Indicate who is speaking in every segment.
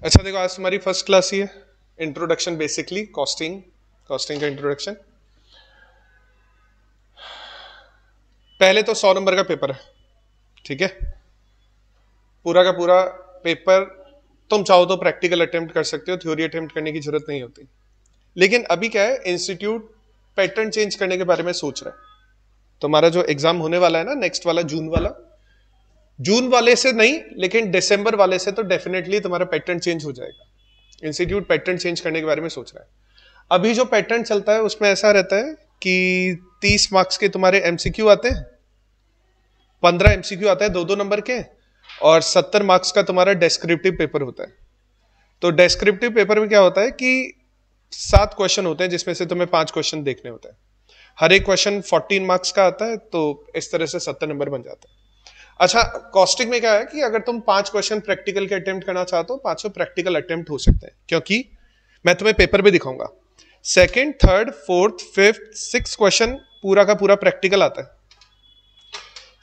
Speaker 1: अच्छा देखो, आज तुम्हारी फर्स्ट क्लास ही है, इंट्रोडक्शन बेसिकली कॉस्टिंग का इंट्रोडक्शन। पहले तो 100 नंबर का पेपर है, ठीक है। पूरा का पूरा पेपर तुम चाहो तो प्रैक्टिकल अटेम्प्ट कर सकते हो, थ्योरी अटेम्प्ट करने की जरूरत नहीं होती। लेकिन अभी क्या है, इंस्टीट्यूट पैटर्न चेंज करने के बारे में सोच रहा है। तुम्हारा जो एग्जाम होने वाला है ना, नेक्स्ट वाला जून वाले से नहीं, लेकिन दिसंबर वाले से तो डेफिनेटली तुम्हारा पैटर्न चेंज हो जाएगा। इंस्टीट्यूट पैटर्न चेंज करने के बारे में सोच रहा है। अभी जो पैटर्न चलता है उसमें ऐसा रहता है कि 30 मार्क्स के तुम्हारे एमसीक्यू आते हैं, 15 एमसीक्यू आते हैं 2-2 नंबर के, और 70 मार्क्स का तुम्हारा डेस्क्रिप्टिव पेपर होता है। तो डेस्क्रिप्टिव पेपर में क्या होता है कि 7 क्वेश्चन होते हैं, जिसमें से तुम्हें 5 क्वेश्चन देखने होते हैं। हर एक क्वेश्चन 14 मार्क्स का आता है, तो इस तरह से 70 नंबर बन जाता है। अच्छा, कॉस्टिंग में क्या है कि अगर तुम 5 क्वेश्चन प्रैक्टिकल के अटेम्प्ट करना चाहते हो, 500 प्रैक्टिकल अटेम्प्ट हो सकते हैं, क्योंकि मैं तुम्हें पेपर भी दिखाऊंगा। Second, third, fourth, fifth, 6 question पूरा का पूरा प्रैक्टिकल आता है।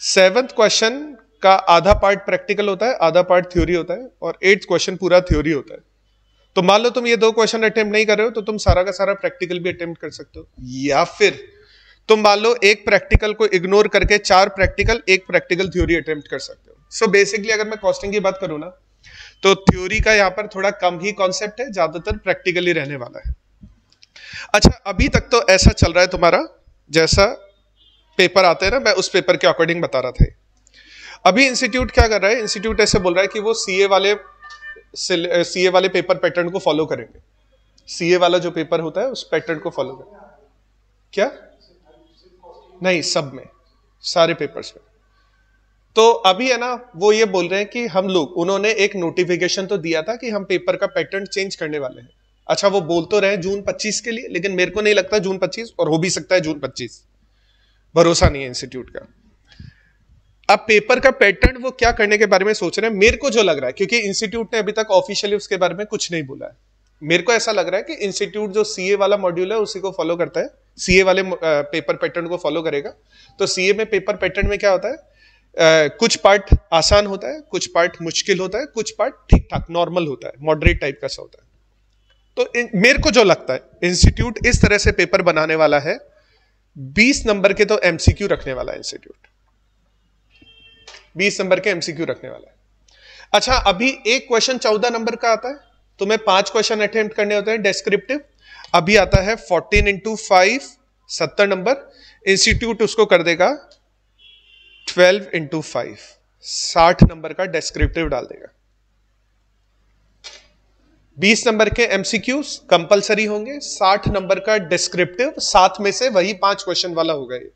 Speaker 1: 7th क्वेश्चन का आधा पार्ट प्रैक्टिकल होता है, आधा पार्ट थ्योरी होता है, और 8th क्वेश्चन पूरा थ्योरी होता है। तो मान लो तुम ये 2 क्वेश्चन अटेम्प्ट नहीं कर रहे हो, तो तुम सारा का सारा प्रैक्टिकल भी अटेम्प्ट कर सकते हो। या फिर तुम मान लो एक प्रैक्टिकल को इग्नोर करके 4 प्रैक्टिकल, 1 प्रैक्टिकल थ्योरी अटेम्प्ट कर सकते हो। सो बेसिकली अगर मैं कॉस्टिंग की बात करूं ना, तो थ्योरी का यहां पर थोड़ा कम ही कॉन्सेप्ट है, ज्यादातर प्रैक्टिकल ही रहने वाला है। अच्छा, अभी तक तो ऐसा चल रहा है तुम्हारा, जैसा पेपर आते हैं ना, मैं उस पेपर के अकॉर्डिंग बता रहा था। अभी इंस्टीट्यूट क्या कर रहा है, इंस्टीट्यूट ऐसे बोल रहा है कि वो सीए वाले पेपर पैटर्न को फॉलो करेंगे। सीए वाला जो पेपर होता है उस पैटर्न को फॉलो करेंगे। क्या? नहीं, सब में, सारे पेपर्स में। तो अभी है ना, वो ये बोल रहे हैं कि उन्होंने एक नोटिफिकेशन तो दिया था कि हम पेपर का पैटर्न चेंज करने वाले हैं। अच्छा, वो बोल तो रहे जून 25 के लिए, लेकिन मेरे को नहीं लगता जून 25, और हो भी सकता है जून 25, भरोसा नहीं है इंस्टीट्यूट का। अब पेपर का पैटर्न वो क्या करने के बारे में सोच रहे हैं, मेरे को जो लग रहा है, क्योंकि इंस्टीट्यूट ने अभी तक ऑफिशियली उसके बारे में कुछ नहीं बोला है, मेरे को ऐसा लग रहा है कि इंस्टीट्यूट जो सीए वाला मॉड्यूल है उसी को फॉलो करता है, सीए वाले पेपर पैटर्न को फॉलो करेगा। तो सीए में पेपर पैटर्न में क्या होता है, कुछ पार्ट आसान होता है, कुछ पार्ट मुश्किल होता है, कुछ पार्ट ठीक ठाक नॉर्मल होता है, मॉडरेट टाइप का सा होता है। तो मेरे को जो लगता है, इंस्टीट्यूट इस तरह से पेपर बनाने वाला है। 20 नंबर के तो एमसीक्यू रखने वाला है इंस्टीट्यूट, 20 नंबर के एमसीक्यू रखने वाला है। अच्छा, अभी एक क्वेश्चन 14 नंबर का आता है, तुम्हें 5 क्वेश्चन अटेम्प्ट करने होते हैं डेस्क्रिप्टिव। अभी आता है 14 इंटू 5, 70 नंबर। इंस्टीट्यूट उसको कर देगा 12 इंटू 5, 60 नंबर का डेस्क्रिप्टिव डाल देगा। 20 नंबर के एमसीक्यूज कंपलसरी होंगे, 60 नंबर का डिस्क्रिप्टिव, साथ में से वही 5 क्वेश्चन वाला होगा ये,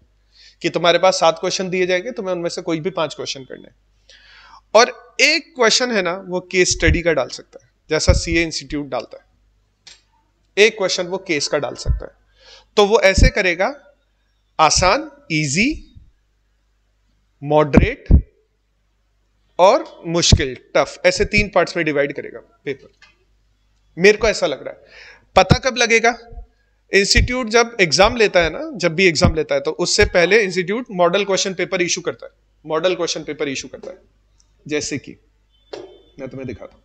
Speaker 1: कि तुम्हारे पास 7 क्वेश्चन दिए जाएंगे, तुम्हें उनमें से कोई भी 5 क्वेश्चन करने। और एक क्वेश्चन है ना, वो केस स्टडी का डाल सकता है, जैसा सीए इंस्टीट्यूट डालता है। एक क्वेश्चन वो केस का डाल सकता है। तो वो ऐसे करेगा, आसान, इजी, मॉडरेट और मुश्किल, टफ, ऐसे 3 पार्ट्स में डिवाइड करेगा पेपर। मेरे को ऐसा लग रहा है। पता कब लगेगा? इंस्टीट्यूट जब एग्जाम लेता है ना, जब भी एग्जाम लेता है, तो उससे पहले institute model question paper issue करता है। मॉडल क्वेश्चन पेपर इशू करता है, जैसे कि मैं तुम्हें दिखाता हूं।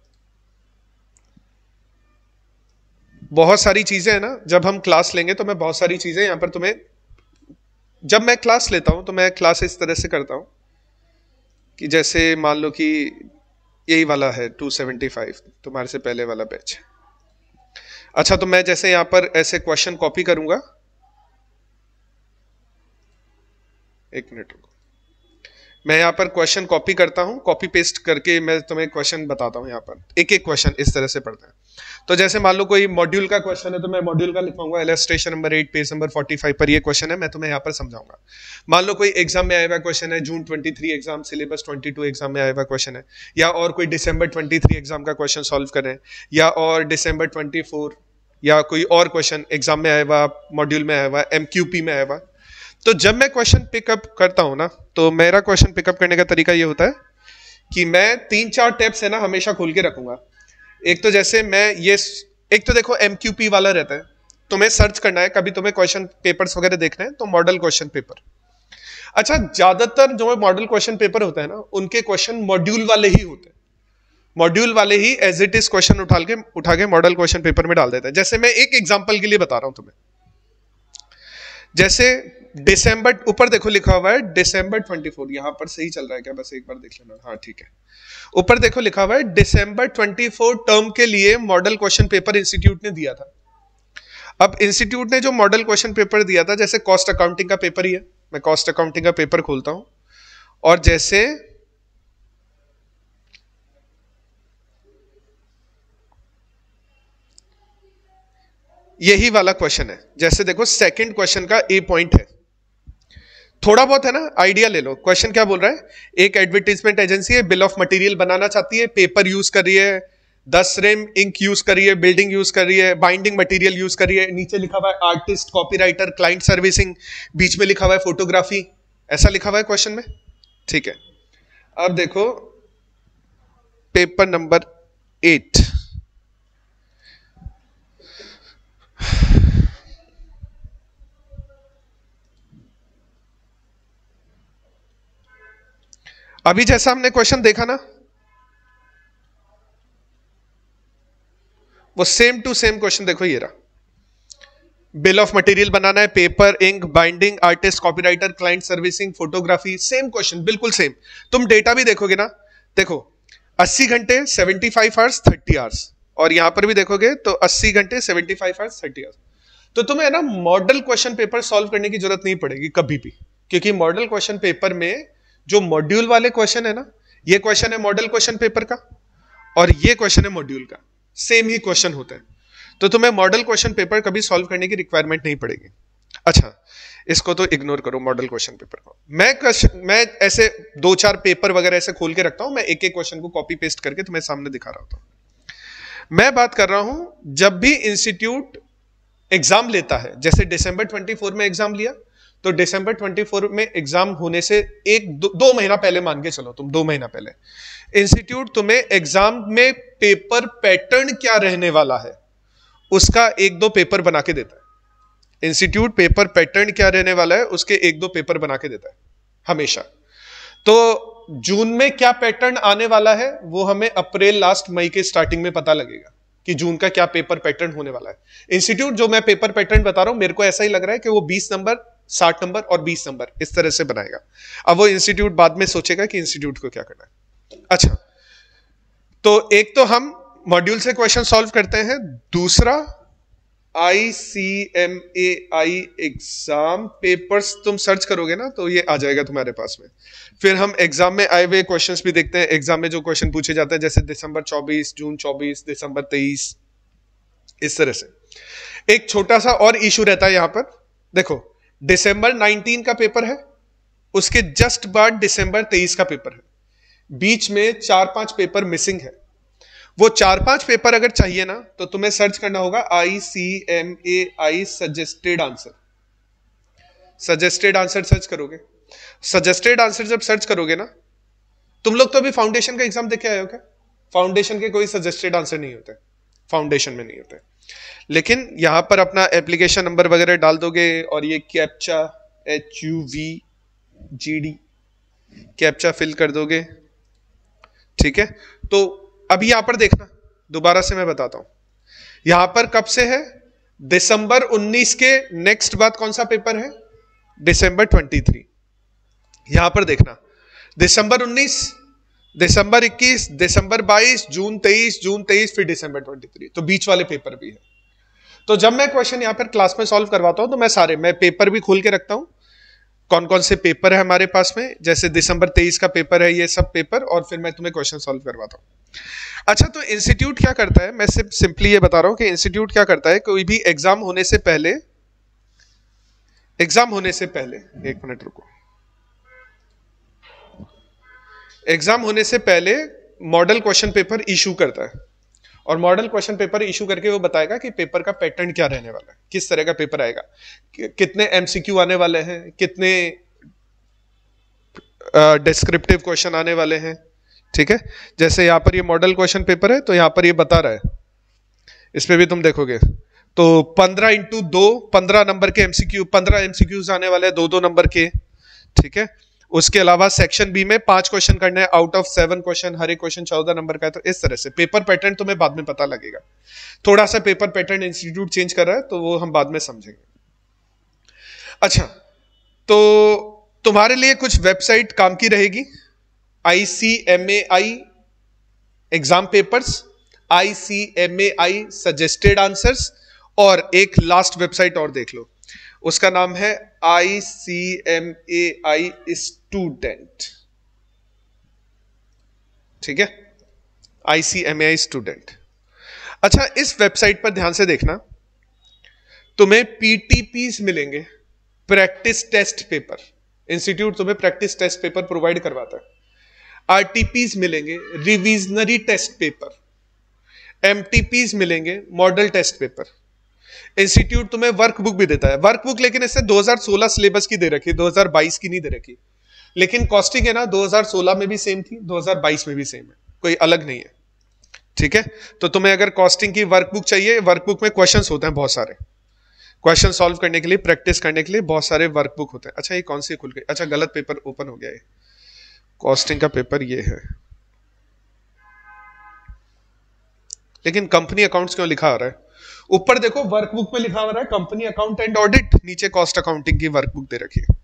Speaker 1: बहुत सारी चीजें है ना, जब हम क्लास लेंगे तो मैं बहुत सारी चीजें यहां पर तुम्हें, जब मैं क्लास लेता हूं तो मैं क्लास इस तरह से करता हूं कि जैसे मान लो कि यही वाला है 275, तुम्हारे से पहले वाला बैच है। अच्छा, तो मैं जैसे यहां पर ऐसे क्वेश्चन कॉपी करूंगा, एक मिनट रुको, मैं यहां पर क्वेश्चन कॉपी करता हूं, कॉपी पेस्ट करके मैं तुम्हें क्वेश्चन बताता हूं। यहां पर एक एक क्वेश्चन इस तरह से पढ़ते हैं। तो जैसे मान लो कोई मॉड्यूल का क्वेश्चन है, तो मैं मॉड्यूल का लिखवाऊंगा, इलस्ट्रेशन नंबर 8 पेज नंबर 45 पर ये क्वेश्चन है, मैं तुम्हें यहां पर समझाऊंगा। मान लो कोई एग्जाम में आया हुआ क्वेश्चन है, जून 23 एग्जाम, सिलेबस 22 एग्जाम में आया हुआ क्वेश्चन है, या और कोई दिसंबर 23 एग्जाम का क्वेश्चन सॉल्व करें, या और दिसंबर 24, या कोई और क्वेश्चन एग्जाम में आया हुआ, मॉड्यूल में आया हुआ, एमक्यूपी में आया हुआ। तो जब मैं क्वेश्चन पिकअप करता हूं ना, तो मेरा क्वेश्चन पिकअप करने का तरीका ये होता है कि मैं 3-4 टैब्स है ना हमेशा खोल के रखूंगा। एक तो जैसे मैं ये, एक तो देखो एमक्यूपी वाला रहता है, तुम्हें सर्च करना है, कभी तुम्हें क्वेश्चन पेपर्स वगैरह देखना है तो मॉडल क्वेश्चन पेपर। अच्छा, ज्यादातर जो मॉडल क्वेश्चन पेपर होता है ना, उनके क्वेश्चन मॉड्यूल वाले ही होते हैं। मॉड्यूल वाले ही एज इट इज क्वेश्चन उठा के मॉडल क्वेश्चन पेपर में डाल देते हैं। जैसे मैं एक एग्जांपल के लिए बता रहा हूं तुम्हें, जैसे दिसंबर, ऊपर देखो लिखा हुआ है दिसंबर 24, यहां पर सही चल रहा है क्या, बस एक बार देख लेना, हाँ ठीक है। ऊपर देखो लिखा हुआ है दिसंबर 24 टर्म के लिए मॉडल क्वेश्चन पेपर इंस्टीट्यूट ने दिया था। अब इंस्टीट्यूट ने जो मॉडल क्वेश्चन पेपर दिया था, जैसे कॉस्ट अकाउंटिंग का पेपर ही है, मैं कॉस्ट अकाउंटिंग का पेपर खोलता हूं और जैसे यही वाला क्वेश्चन है, जैसे देखो सेकंड क्वेश्चन का ए पॉइंट है, थोड़ा बहुत है ना आइडिया ले लो। क्वेश्चन क्या बोल रहा है, एक एडवर्टाइजमेंट एजेंसी है, बिल ऑफ मटेरियल बनाना चाहती है, पेपर यूज कर रही है, 10 रेम इंक यूज कर रही है, बिल्डिंग यूज कर रही है, बाइंडिंग मटेरियल यूज कर रही है, नीचे लिखा हुआ है आर्टिस्ट, कॉपीराइटर, क्लाइंट सर्विसिंग, बीच में लिखा हुआ है फोटोग्राफी, ऐसा लिखा हुआ है क्वेश्चन में, ठीक है। अब देखो पेपर नंबर 8, अभी जैसा हमने क्वेश्चन देखा ना, वो सेम टू सेम क्वेश्चन देखो ये रहा, बिल ऑफ मटेरियल बनाना है, paper, ink, binding, artist, copywriter, client servicing, photography, same question, बिल्कुल सेम। तुम डेटा भी देखोगे ना, देखो 80 घंटे 75 आवर्स 30 आवर्स, और यहां पर भी देखोगे तो 80 घंटे 75 आवर्स 30 आवर्स। तो तुम्हें ना मॉडल क्वेश्चन पेपर सॉल्व करने की जरूरत नहीं पड़ेगी कभी भी, क्योंकि मॉडल क्वेश्चन पेपर में जो मॉड्यूल वाले क्वेश्चन है ना, ये क्वेश्चन है मॉडल क्वेश्चन पेपर का और ये क्वेश्चन है मॉड्यूल का, सेम ही क्वेश्चन होते हैं, तो तुम्हें मॉडल क्वेश्चन पेपर कभी सॉल्व करने की रिक्वायरमेंट नहीं पड़ेगी। अच्छा, इसको तो इग्नोर करो मॉडल क्वेश्चन पेपर को। मैं ऐसे 2-4 पेपर वगैरह ऐसे खोल के रखता हूं, मैं एक एक क्वेश्चन को कॉपी पेस्ट करके तुम्हें सामने दिखा रहा होता हूं। मैं बात कर रहा हूं जब भी इंस्टीट्यूट एग्जाम लेता है, जैसे दिसंबर 24 में एग्जाम लिया, तो दिसंबर 24 में एग्जाम होने से 1-2 महीना पहले मान के चलो, तुम 2 महीना पहले इंस्टीट्यूट तुम्हें एग्जाम में पेपर पैटर्न क्या रहने वाला है उसका 1-2 पेपर बना के देता है। इंस्टीट्यूट पेपर पैटर्न क्या रहने वाला है उसके 1-2 पेपर बना के देता है हमेशा। तो जून में क्या पैटर्न आने वाला है वो हमें अप्रैल लास्ट मई के स्टार्टिंग में पता लगेगा कि जून का क्या पेपर पैटर्न होने वाला है। इंस्टीट्यूट जो मैं पेपर पैटर्न बता रहा हूं, मेरे को ऐसा ही लग रहा है कि वो 20 नंबर, 60 नंबर और 20 नंबर इस तरह से बनाएगा। अब वो इंस्टीट्यूट बाद में सोचेगा कि इंस्टीट्यूट को क्या करना है। अच्छा, तो एक तो हम मॉड्यूल से क्वेश्चन सॉल्व करते हैं, दूसरा ICMAI एग्जाम पेपर्स तुम सर्च करोगे ना तो ये आ जाएगा तुम्हारे पास में। फिर हम एग्जाम में आए हुए क्वेश्चंस भी देखते हैं, एग्जाम में जो क्वेश्चन पूछे जाते हैं, जैसे दिसंबर 24, जून 24, दिसंबर 23, इस तरह से। एक छोटा सा और इशू रहता है यहां पर, देखो दिसंबर 19 का पेपर है, उसके जस्ट बाद दिसंबर 23 का पेपर है, बीच में 4-5 पेपर मिसिंग है। वो 4-5 पेपर अगर चाहिए ना तो तुम्हें सर्च करना होगा ICMAI suggested answer. Suggested answer search करोगे, सजेस्टेड आंसर जब सर्च करोगे ना, तुम लोग तो अभी फाउंडेशन का एग्जाम देके आए हो क्या? फाउंडेशन के कोई सजेस्टेड आंसर नहीं होते, फाउंडेशन में नहीं होते। लेकिन यहां पर अपना एप्लीकेशन नंबर वगैरह डाल दोगे और ये कैप्चा HUVGD कैप्चा फिल कर दोगे, ठीक है। तो अभी यहां पर देखना, दोबारा से मैं बताता हूं, यहां पर कब से है, दिसंबर 19 के नेक्स्ट बाद कौन सा पेपर है, दिसंबर 23। यहां पर देखना, दिसंबर 19, दिसंबर 21, दिसंबर 22, जून 23, जून 23, फिर दिसंबर 23, तो बीच वाले पेपर भी है। तो जब मैं क्वेश्चन यहां पर क्लास में सॉल्व करवाता हूं तो मैं पेपर भी खोल के रखता हूं, कौन कौन से पेपर है हमारे पास में, जैसे दिसंबर 23 का पेपर है, ये सब पेपर, और फिर मैं तुम्हें क्वेश्चन सॉल्व करवाता हूं। अच्छा, तो इंस्टीट्यूट क्या करता है, मैं सिर्फ सिंपली ये बता रहा हूं कि इंस्टीट्यूट क्या करता है, कोई भी एग्जाम होने से पहले, एक मिनट रुको, एग्जाम होने से पहले मॉडल क्वेश्चन पेपर इशू करता है, और मॉडल क्वेश्चन पेपर इशू करके वो बताएगा कि पेपर का पैटर्न क्या रहने वाला है, किस तरह का पेपर आएगा, कितने MCQ आने वाले हैं, कितने डिस्क्रिप्टिव क्वेश्चन आने वाले हैं, ठीक है। जैसे यहां पर ये मॉडल क्वेश्चन पेपर है तो यहां पर ये बता रहा है, इस पे भी तुम देखोगे तो 15 नंबर के MCQ, 15 MCQs आने वाले हैं, 2-2 नंबर के, ठीक है। उसके अलावा सेक्शन बी में 5 क्वेश्चन करने हैं आउट ऑफ 7 क्वेश्चन, हर एक क्वेश्चन 14 नंबर का है। तो इस तरह से पेपर पैटर्न तुम्हें बाद में पता लगेगा। थोड़ा सा पेपर पैटर्न इंस्टीट्यूट चेंज कर रहा है तो वो हम बाद में समझेंगे। अच्छा, तो तुम्हारे लिए कुछ वेबसाइट काम की रहेगी, ICMAI exam papers, ICMAI suggested answers, और एक लास्ट वेबसाइट और देख लो, उसका नाम है ICMAI स्टूडेंट। ठीक है, ICMAI स्टूडेंट। अच्छा, इस वेबसाइट पर ध्यान से देखना, तुम्हें PTPs मिलेंगे, प्रैक्टिस टेस्ट पेपर। इंस्टीट्यूट तुम्हें प्रैक्टिस टेस्ट पेपर प्रोवाइड करवाता है। RTPs मिलेंगे, रिविजनरी टेस्ट पेपर। MTPs मिलेंगे, मॉडल टेस्ट पेपर। इंस्टीट्यूट तुम्हें वर्कबुक भी देता है, वर्कबुक लेकिन इससे 2016 सिलेबस की दे रखी, 2022 की नहीं दे रखी। लेकिन कॉस्टिंग है ना, 2016 में भी सेम थी, 2022 में भी सेम है, कोई अलग नहीं है। ठीक है, तो तुम्हें अगर कॉस्टिंग की वर्कबुक चाहिए, वर्कबुक में क्वेश्चंस होते हैं बहुत सारे, क्वेश्चन सॉल्व करने के लिए, प्रैक्टिस करने के लिए बहुत सारे वर्कबुक होते हैं। अच्छा, ये कौन सी खुल गई? अच्छा, गलत पेपर ओपन हो गया है, कॉस्टिंग का पेपर ये है, लेकिन कंपनी अकाउंट्स क्यों लिखा आ रहा है? ऊपर देखो वर्कबुक में लिखा हुआ है कंपनी अकाउंट एंड ऑडिट, नीचे कॉस्ट अकाउंटिंग की वर्कबुक दे रखी है।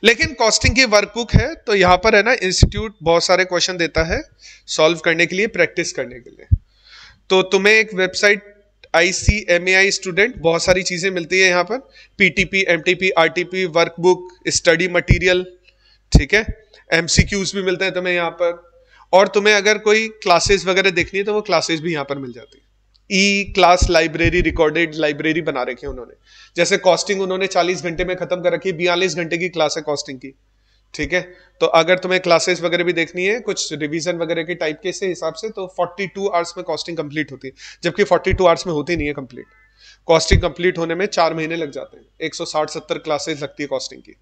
Speaker 1: लेकिन कॉस्टिंग की वर्कबुक है तो यहां पर है ना, इंस्टीट्यूट बहुत सारे क्वेश्चन देता है सॉल्व करने के लिए, प्रैक्टिस करने के लिए। तो तुम्हें एक वेबसाइट ICMAI स्टूडेंट, बहुत सारी चीजें मिलती है यहाँ पर, PTP, MTP, RTP, workbook, study material, ठीक है, MCQs भी मिलते हैं तुम्हें यहाँ पर। और तुम्हें अगर कोई क्लासेस वगैरह देखनी है तो वो क्लासेस भी यहाँ पर मिल जाती है। क्लास लाइब्रेरी, रिकॉर्डेड लाइब्रेरी बना रखी है उन्होंने। जैसे कॉस्टिंग उन्होंने 40 घंटे में खत्म कर रखी है, 42 घंटे की क्लास है कॉस्टिंग की। ठीक है, तो अगर तुम्हें क्लासेस वगैरह भी देखनी है कुछ रिवीजन वगैरह के टाइप के से हिसाब से, तो 42 आवर्स में कॉस्टिंग कंप्लीट होती है, जबकि 42 आवर्स में होती नहीं है कंप्लीट। कॉस्टिंग कंप्लीट होने में 4 महीने लग जाते हैं, 160-70 क्लासेस लगती है कॉस्टिंग की।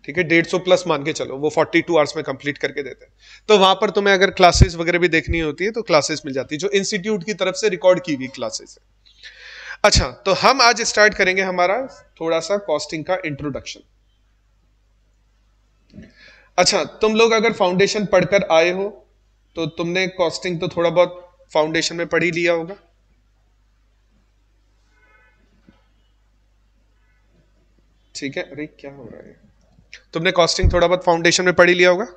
Speaker 1: ठीक है, 150 प्लस मान के चलो, वो 42 आवर्स में कंप्लीट करके देते हैं। तो वहां पर तुम्हें अगर क्लासेस वगैरह भी देखनी होती है तो क्लासेस मिल जाती है, जो इंस्टीट्यूट की तरफ से रिकॉर्ड की हुई क्लासेस है। अच्छा, तो हम आज स्टार्ट करेंगे हमारा थोड़ा सा कॉस्टिंग का इंट्रोडक्शन। अच्छा, तुम लोग अगर फाउंडेशन पढ़कर आए हो तो तुमने कॉस्टिंग तो थोड़ा बहुत फाउंडेशन में पढ़ ही लिया होगा। ठीक है, अरे क्या हो रहा है, तुमने कॉस्टिंग थोड़ा बहुत फाउंडेशन में पढ़ ही लिया होगा।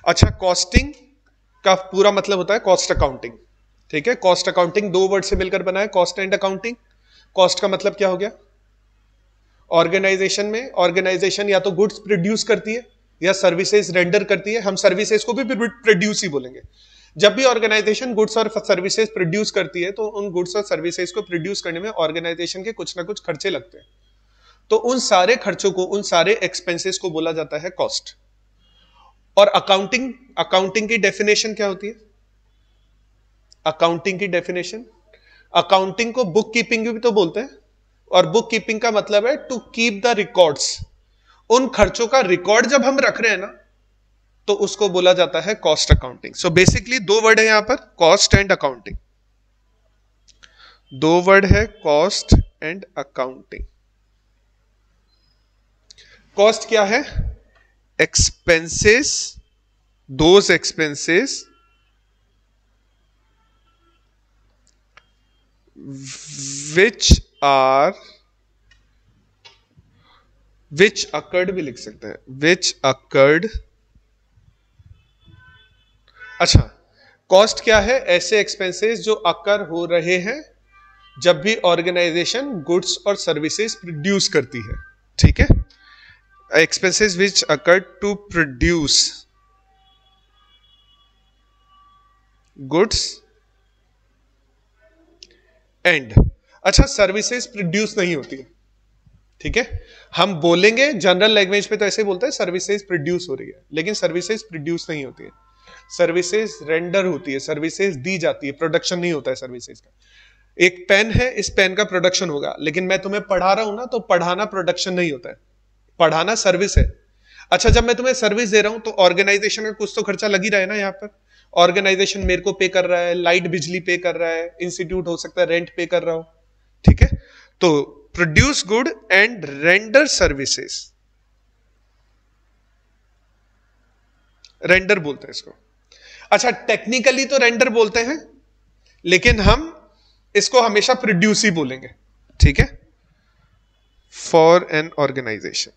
Speaker 1: अच्छा, कॉस्टिंग का पूरा मतलब होता है कॉस्ट अकाउंटिंग। ठीक है, कॉस्ट अकाउंटिंग 2 वर्ड से मिलकर बना है, कॉस्ट एंड अकाउंटिंग। कॉस्ट का मतलब क्या हो गया? ऑर्गेनाइजेशन में, ऑर्गेनाइजेशन या तो गुड्स प्रोड्यूस करती है या सर्विसेज रेंडर करती है, हम सर्विसेज को भी प्रोड्यूस ही बोलेंगे। जब भी ऑर्गेनाइजेशन गुड्स और सर्विसेज प्रोड्यूस करती है तो उन गुड्स और सर्विसेज को प्रोड्यूस करने में ऑर्गेनाइजेशन के कुछ ना कुछ खर्चे लगते हैं, तो उन सारे खर्चों को, उन सारे एक्सपेंसेस को बोला जाता है कॉस्ट। और अकाउंटिंग, अकाउंटिंग की डेफिनेशन क्या होती है? अकाउंटिंग की डेफिनेशन, अकाउंटिंग को बुक कीपिंग भी तो बोलते हैं, और बुक कीपिंग का मतलब है टू कीप द रिकॉर्ड्स। उन खर्चों का रिकॉर्ड जब हम रख रहे हैं ना, तो उसको बोला जाता है cost accounting. So basically 2 word है यहां पर, कॉस्ट एंड अकाउंटिंग। 2 वर्ड है, कॉस्ट एंड अकाउंटिंग। कॉस्ट क्या है? Expenses, those expenses which occurred भी लिख सकते हैं, which occurred। अच्छा, कॉस्ट क्या है? ऐसे एक्सपेंसेस जो अकर हो रहे हैं जब भी ऑर्गेनाइजेशन गुड्स और सर्विसेज प्रोड्यूस करती है। ठीक है, expenses which occur to produce goods and. अच्छा, सर्विसेज प्रोड्यूस नहीं होती है। ठीक है, हम बोलेंगे जनरल लैंग्वेज में तो ऐसे बोलते हैं सर्विसेज प्रोड्यूस हो रही है, लेकिन सर्विसेज प्रोड्यूस नहीं होती है, सर्विसेज रेंडर होती है, सर्विसेज दी जाती है, प्रोडक्शन नहीं होता है सर्विसेज का। एक पेन है, इस पेन का प्रोडक्शन होगा, लेकिन मैं तुम्हें पढ़ा रहा हूं ना, तो पढ़ाना प्रोडक्शन नहीं होता है, पढ़ाना सर्विस है। अच्छा, जब मैं तुम्हें सर्विस दे रहा हूं तो ऑर्गेनाइजेशन का कुछ तो खर्चा लग ही रहा है ना। यहाँ पर ऑर्गेनाइजेशन मेरे को पे कर रहा है, लाइट बिजली पे कर रहा है, इंस्टीट्यूट हो सकता है रेंट पे कर रहा हो। ठीक है, तो produce good and render services. Render बोलते हैं इसको। अच्छा, टेक्निकली तो रेंडर बोलते हैं, लेकिन हम इसको हमेशा प्रोड्यूस ही बोलेंगे, ठीक है। फॉर एन ऑर्गेनाइजेशन,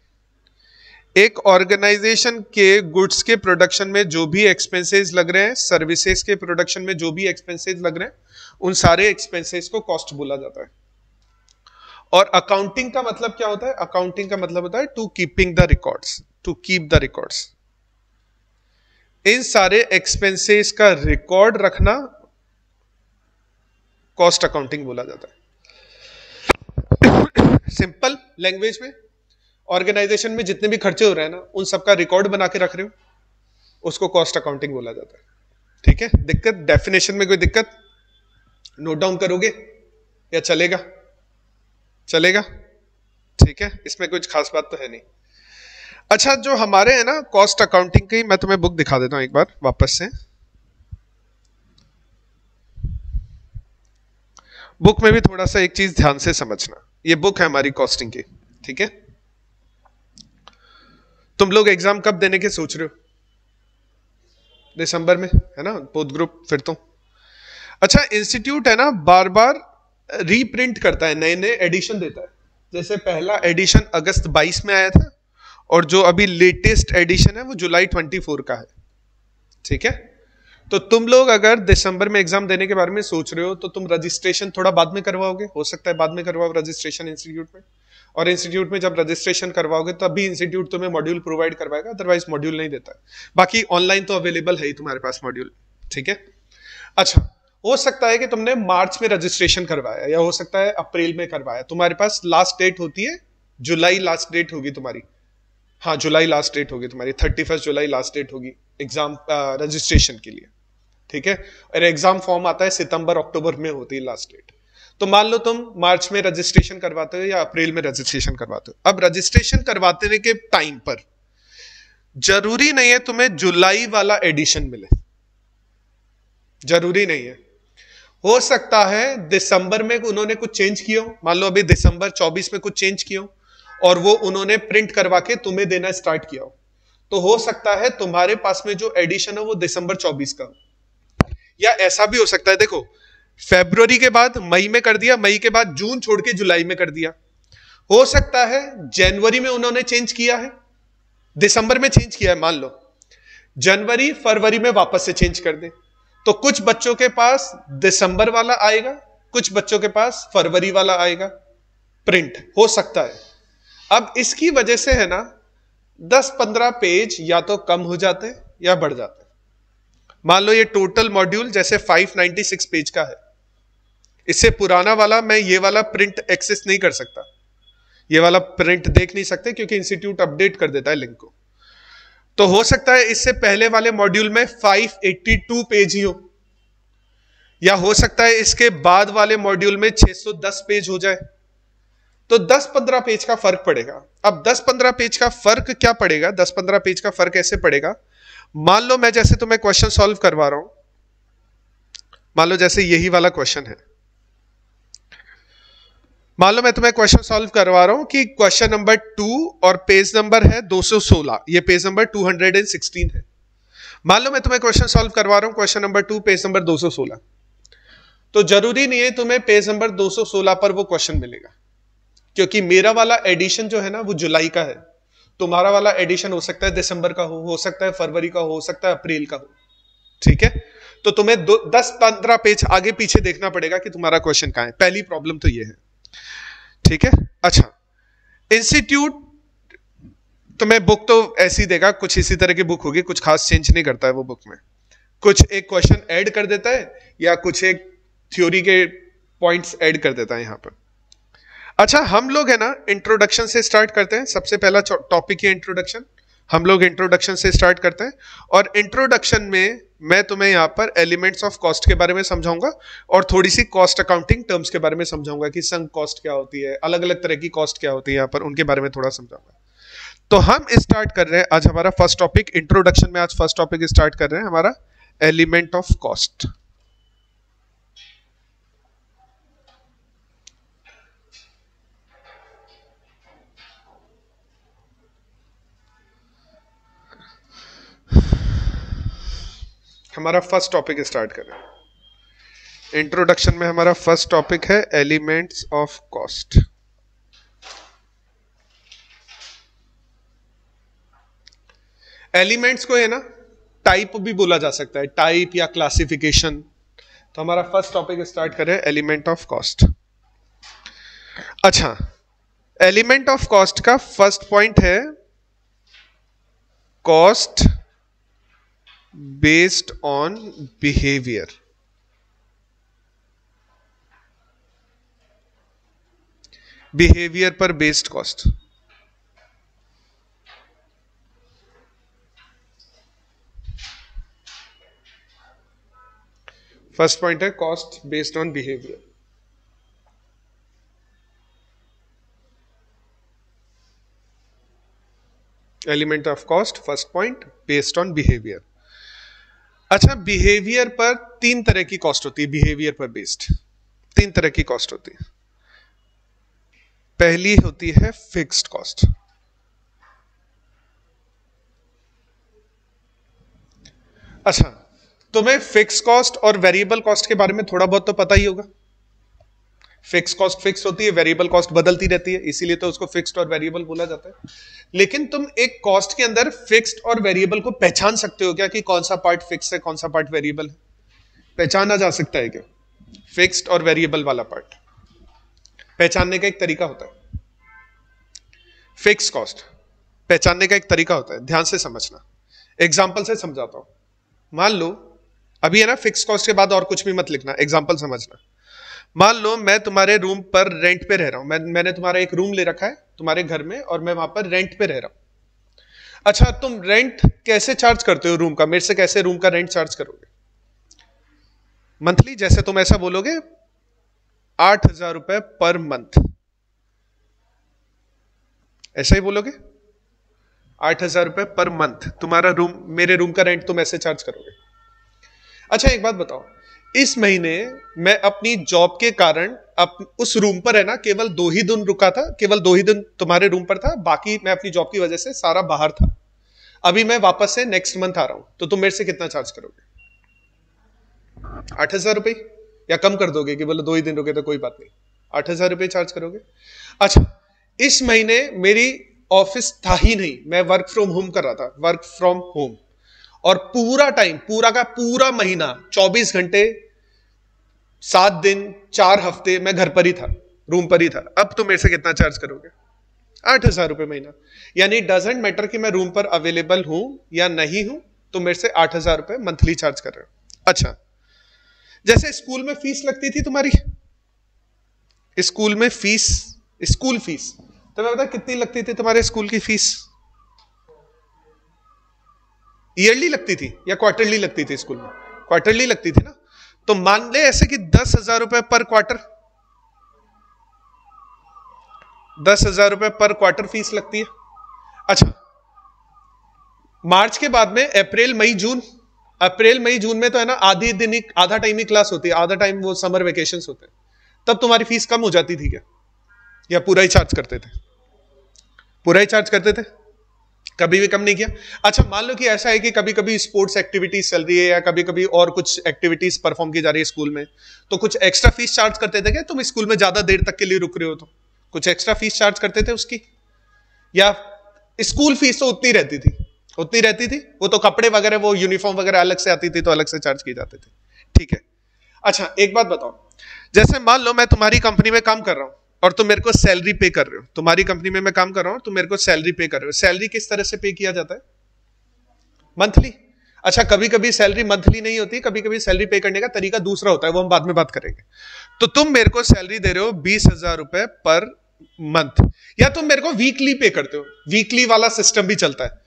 Speaker 1: एक ऑर्गेनाइजेशन के गुड्स के प्रोडक्शन में जो भी एक्सपेंसेस लग रहे हैं, सर्विसेज के प्रोडक्शन में जो भी एक्सपेंसेस लग रहे हैं, उन सारे एक्सपेंसेस को कॉस्ट बोला जाता है। और अकाउंटिंग का मतलब क्या होता है? अकाउंटिंग का मतलब होता है to keeping the records, to keep the records. इन सारे एक्सपेंसेस का रिकॉर्ड रखना कॉस्ट अकाउंटिंग बोला जाता है। सिंपल लैंग्वेज में, ऑर्गेनाइजेशन में जितने भी खर्चे हो रहे हैं ना, उन सबका रिकॉर्ड बना के रख रहे हो, उसको कॉस्ट अकाउंटिंग बोला जाता है, ठीक है। दिक्कत, डेफिनेशन में कोई दिक्कत? नोट डाउन करोगे या चलेगा? चलेगा, ठीक है, इसमें कुछ खास बात तो है नहीं। अच्छा, जो हमारे है ना कॉस्ट अकाउंटिंग की, मैं तुम्हें बुक दिखा देता हूं एक बार वापस से। बुक में भी थोड़ा सा एक चीज ध्यान से समझना, ये बुक है हमारी कॉस्टिंग की, ठीक है। तुम लोग एग्जाम कब देने के सोच रहे हो? दिसंबर में, है ना, बोथ ग्रुप। फिर तो अच्छा, इंस्टीट्यूट है ना बार बार रीप्रिंट करता है, नए नए एडिशन देता है। जैसे पहला एडिशन अगस्त 22 में आया था, और जो अभी लेटेस्ट एडिशन है वो जुलाई 24 का है, ठीक है। तो तुम लोग अगर दिसंबर में एग्जाम देने के बारे में सोच रहे हो, तो तुम रजिस्ट्रेशन थोड़ा बाद में करवाओगे, हो सकता है बाद में करवाओ रजिस्ट्रेशन इंस्टीट्यूट में। और इंस्टीट्यूट में जब रजिस्ट्रेशन करवाओगे तभी इंस्टीट्यूट तुम्हें मॉड्यूल प्रोवाइड करवाएगा, अदरवाइज मॉड्यूल नहीं देता है। बाकी ऑनलाइन तो अवेलेबल है ही तुम्हारे पास मॉड्यूल, ठीक है। अच्छा, हो सकता है कि तुमने मार्च में रजिस्ट्रेशन करवाया, या हो सकता है अप्रैल में करवाया। तुम्हारे पास लास्ट डेट होती है जुलाई, लास्ट डेट होगी तुम्हारी। हाँ, जुलाई लास्ट डेट होगी तुम्हारी, 31 जुलाई लास्ट डेट होगी एग्जाम रजिस्ट्रेशन के लिए, ठीक है। और एग्जाम फॉर्म आता है सितंबर अक्टूबर में होती है लास्ट डेट। तो मान लो तुम मार्च में रजिस्ट्रेशन करवाते हो या अप्रैल में रजिस्ट्रेशन करवाते हो। अब रजिस्ट्रेशन करवाते के टाइम पर जरूरी नहीं है तुम्हें जुलाई वाला एडिशन मिले, जरूरी नहीं है। हो सकता है दिसंबर में उन्होंने कुछ चेंज किया हो, मान लो अभी दिसंबर 24 में कुछ चेंज किया हो, और वो उन्होंने प्रिंट करवा के तुम्हें देना स्टार्ट किया हो। तो हो सकता है तुम्हारे पास में जो एडिशन है वो दिसंबर 24 का, या ऐसा भी हो सकता है, देखो, फरवरी के बाद मई में कर दिया, मई के बाद जून छोड़ के जुलाई में कर दिया। हो सकता है जनवरी में उन्होंने चेंज किया है, दिसंबर में चेंज किया है, मान लो जनवरी फरवरी में वापस से चेंज कर दे। तो कुछ बच्चों के पास दिसंबर वाला आएगा, कुछ बच्चों के पास फरवरी वाला आएगा, प्रिंट हो सकता है। अब इसकी वजह से है ना 10-15 पेज या तो कम हो जाते हैं या बढ़ जाते हैं। मान लो ये टोटल मॉड्यूल जैसे 596 पेज का है, इससे पुराना वाला मैं ये वाला प्रिंट एक्सेस नहीं कर सकता, ये वाला प्रिंट देख नहीं सकते, क्योंकि इंस्टीट्यूट अपडेट कर देता है लिंक को। तो हो सकता है इससे पहले वाले मॉड्यूल में 582 पेज ही हो, या हो सकता है इसके बाद वाले मॉड्यूल में 610 पेज हो जाए। तो 10-15 पेज का फर्क पड़ेगा। अब 10-15 पेज का फर्क क्या पड़ेगा? 10-15 पेज का फर्क ऐसे पड़ेगा, मान लो मैं जैसे तुम्हें क्वेश्चन सॉल्व करवा रहा हूं, मान लो जैसे यही वाला क्वेश्चन है, मान लो मैं तुम्हें क्वेश्चन सॉल्व करवा रहा हूं कि क्वेश्चन नंबर 2 और पेज नंबर है 216, ये पेज नंबर 216 है। मान लो मैं तुम्हें क्वेश्चन सॉल्व करवा रहा हूं क्वेश्चन नंबर 2 पेज नंबर 216, तो जरूरी नहीं है तुम्हें पेज नंबर 216 पर वो क्वेश्चन मिलेगा, क्योंकि मेरा वाला एडिशन जो है ना वो जुलाई का है, तुम्हारा वाला एडिशन हो सकता है दिसंबर का हो सकता है फरवरी का हो सकता है अप्रैल का हो, ठीक है। तो तुम्हें 10-15 पेज आगे पीछे देखना पड़ेगा कि तुम्हारा क्वेश्चन कहां है। पहली प्रॉब्लम तो ये है, ठीक है। अच्छा, इंस्टीट्यूट तुम्हें बुक तो ऐसी देगा, कुछ इसी तरह की बुक होगी, कुछ खास चेंज नहीं करता है वो बुक में, कुछ एक क्वेश्चन ऐड कर देता है या कुछ एक थ्योरी के पॉइंट्स ऐड कर देता है यहां पर। अच्छा, हम लोग है ना इंट्रोडक्शन से स्टार्ट करते हैं। सबसे पहला टॉपिक है इंट्रोडक्शन, हम लोग इंट्रोडक्शन से स्टार्ट करते हैं। और इंट्रोडक्शन में मैं तुम्हें यहाँ पर एलिमेंट्स ऑफ कॉस्ट के बारे में समझाऊंगा, और थोड़ी सी कॉस्ट अकाउंटिंग टर्म्स के बारे में समझाऊंगा कि संक कॉस्ट क्या होती है, अलग अलग तरह की कॉस्ट क्या होती है, यहाँ पर उनके बारे में थोड़ा समझाऊंगा। तो हम स्टार्ट कर रहे हैं आज हमारा फर्स्ट टॉपिक इंट्रोडक्शन में, आज फर्स्ट टॉपिक स्टार्ट कर रहे हैं हमारा एलिमेंट ऑफ कॉस्ट। हमारा फर्स्ट टॉपिक स्टार्ट करें। इंट्रोडक्शन में हमारा फर्स्ट टॉपिक है एलिमेंट्स ऑफ कॉस्ट। एलिमेंट्स को है ना टाइप भी बोला जा सकता है, टाइप या क्लासिफिकेशन। तो हमारा फर्स्ट टॉपिक स्टार्ट करें एलिमेंट ऑफ कॉस्ट। अच्छा, एलिमेंट ऑफ कॉस्ट का फर्स्ट पॉइंट है cost based on behaviour. Behaviour पर बेस्ड कॉस्ट। फर्स्ट पॉइंट है cost based on behaviour. Element of cost first point based on behaviour. अच्छा, behaviour पर तीन तरह की कॉस्ट होती है। बिहेवियर पर बेस्ड तीन तरह की कॉस्ट होती है। पहली होती है फिक्स्ड कॉस्ट। अच्छा, तुम्हें फिक्स कॉस्ट और वेरिएबल कॉस्ट के बारे में थोड़ा बहुत तो पता ही होगा। फिक्स कॉस्ट फिक्स होती है, वेरिएबल कॉस्ट बदलती रहती है, इसीलिए तो उसको फिक्स्ड और वेरिएबल बोला जाता है। लेकिन तुम एक कॉस्ट के अंदर फिक्स्ड और वेरिएबल को पहचान सकते हो क्या कि कौन सा पार्ट फिक्स है, कौन सा पार्ट वेरिएबल है? पहचाना जा सकता है क्या फिक्स्ड और वेरिएबल वाला पार्ट? पहचानने का एक तरीका होता है। फिक्स कॉस्ट पहचानने का एक तरीका होता है, ध्यान से समझना। एग्जाम्पल से समझाता हूं। मान लो अभी है ना, फिक्स कॉस्ट के बाद और कुछ भी मत लिखना, एग्जाम्पल समझना। मान लो मैं तुम्हारे रूम पर रेंट पे रह रहा हूं। मैंने तुम्हारा एक रूम ले रखा है तुम्हारे घर में, और मैं वहां पर रेंट पे रह रहा हूं। अच्छा, तुम रेंट कैसे चार्ज करते हो रूम का? मेरे से कैसे रूम का रेंट चार्ज करोगे? मंथली? जैसे तुम ऐसा बोलोगे 8,000 रुपए पर मंथ, ऐसा ही बोलोगे 8,000 रुपए पर मंथ तुम्हारा रूम, मेरे रूम का रेंट तुम ऐसे चार्ज करोगे। अच्छा, एक बात बताओ, इस महीने मैं अपनी जॉब के कारण उस रूम पर है ना केवल 2 ही दिन रुका था, केवल 2 ही दिन तुम्हारे रूम पर था, बाकी मैं अपनी जॉब की वजह से सारा बाहर था। अभी मैं वापस से नेक्स्ट मंथ आ रहा हूं, तो तुम मेरे से कितना चार्ज करोगे? 8,000 रुपए? या कम कर दोगे कि बोले 2 ही दिन रुके तो कोई बात नहीं, 8,000 रुपए चार्ज करोगे? अच्छा, इस महीने मेरी ऑफिस था ही नहीं, मैं वर्क फ्रॉम होम कर रहा था, वर्क फ्रॉम होम, और पूरा टाइम, पूरा का पूरा महीना 24 घंटे 7 दिन 4 हफ्ते मैं घर पर ही था, रूम पर ही था। अब तुम मेरे से कितना चार्ज करोगे? 8,000 रुपए महीना। यानी डजेंट मैटर कि मैं रूम पर अवेलेबल हूं या नहीं हूं, तुम मेरे से 8,000 रुपए मंथली चार्ज कर रहे हो। अच्छा, जैसे स्कूल में फीस लगती थी तुम्हारी, स्कूल में फीस, स्कूल फीस तुम्हें पता कितनी लगती थी? तुम्हारे स्कूल की फीस ईयरली लगती थी या क्वार्टरली लगती थी? स्कूल में क्वार्टरली लगती थी ना। तो मान ले ऐसे कि 10,000 रुपए पर क्वार्टर, 10,000 रुपए पर क्वार्टर फीस लगती है। अच्छा, मार्च के बाद में अप्रैल मई जून, अप्रैल मई जून में तो है ना आधी दिन ही, आधा टाइम ही क्लास होती है, आधा टाइम वो समर वेकेशंस होते हैं, तब तुम्हारी फीस कम हो जाती थी क्या? या पूरा ही चार्ज करते थे? पूरा ही चार्ज करते थे, कभी भी कम नहीं किया। अच्छा, मान लो कि ऐसा है कि कभी कभी स्पोर्ट्स एक्टिविटीज चल रही है या कभी कभी और कुछ एक्टिविटीज परफॉर्म की जा रही है स्कूल में, तो कुछ एक्स्ट्रा फीस चार्ज करते थे क्या? तुम स्कूल में ज्यादा देर तक के लिए रुक रहे हो तो कुछ एक्स्ट्रा फीस चार्ज करते थे उसकी? या स्कूल फीस तो उतनी रहती थी, उतनी रहती थी, वो तो कपड़े वगैरह, वो यूनिफॉर्म वगैरह अलग से आती थी तो अलग से चार्ज किए जाते थे। ठीक है। अच्छा, एक बात बताओ, जैसे मान लो मैं तुम्हारी कंपनी में काम कर रहा हूं और तुम मेरे को सैलरी पे कर रहे हो, तुम्हारी कंपनी में मैं काम कर रहा हूं, तुम मेरे को सैलरी पे कर रहे हो। सैलरी किस तरह से पे किया जाता है? मंथली। अच्छा, कभी कभी सैलरी मंथली नहीं होती, कभी कभी सैलरी पे करने का तरीका दूसरा होता है, वो हम बाद में बात करेंगे। तो तुम मेरे को सैलरी दे रहे हो 20,000 रुपए पर मंथ, या तुम मेरे को वीकली पे करते हो, वीकली वाला सिस्टम भी चलता है।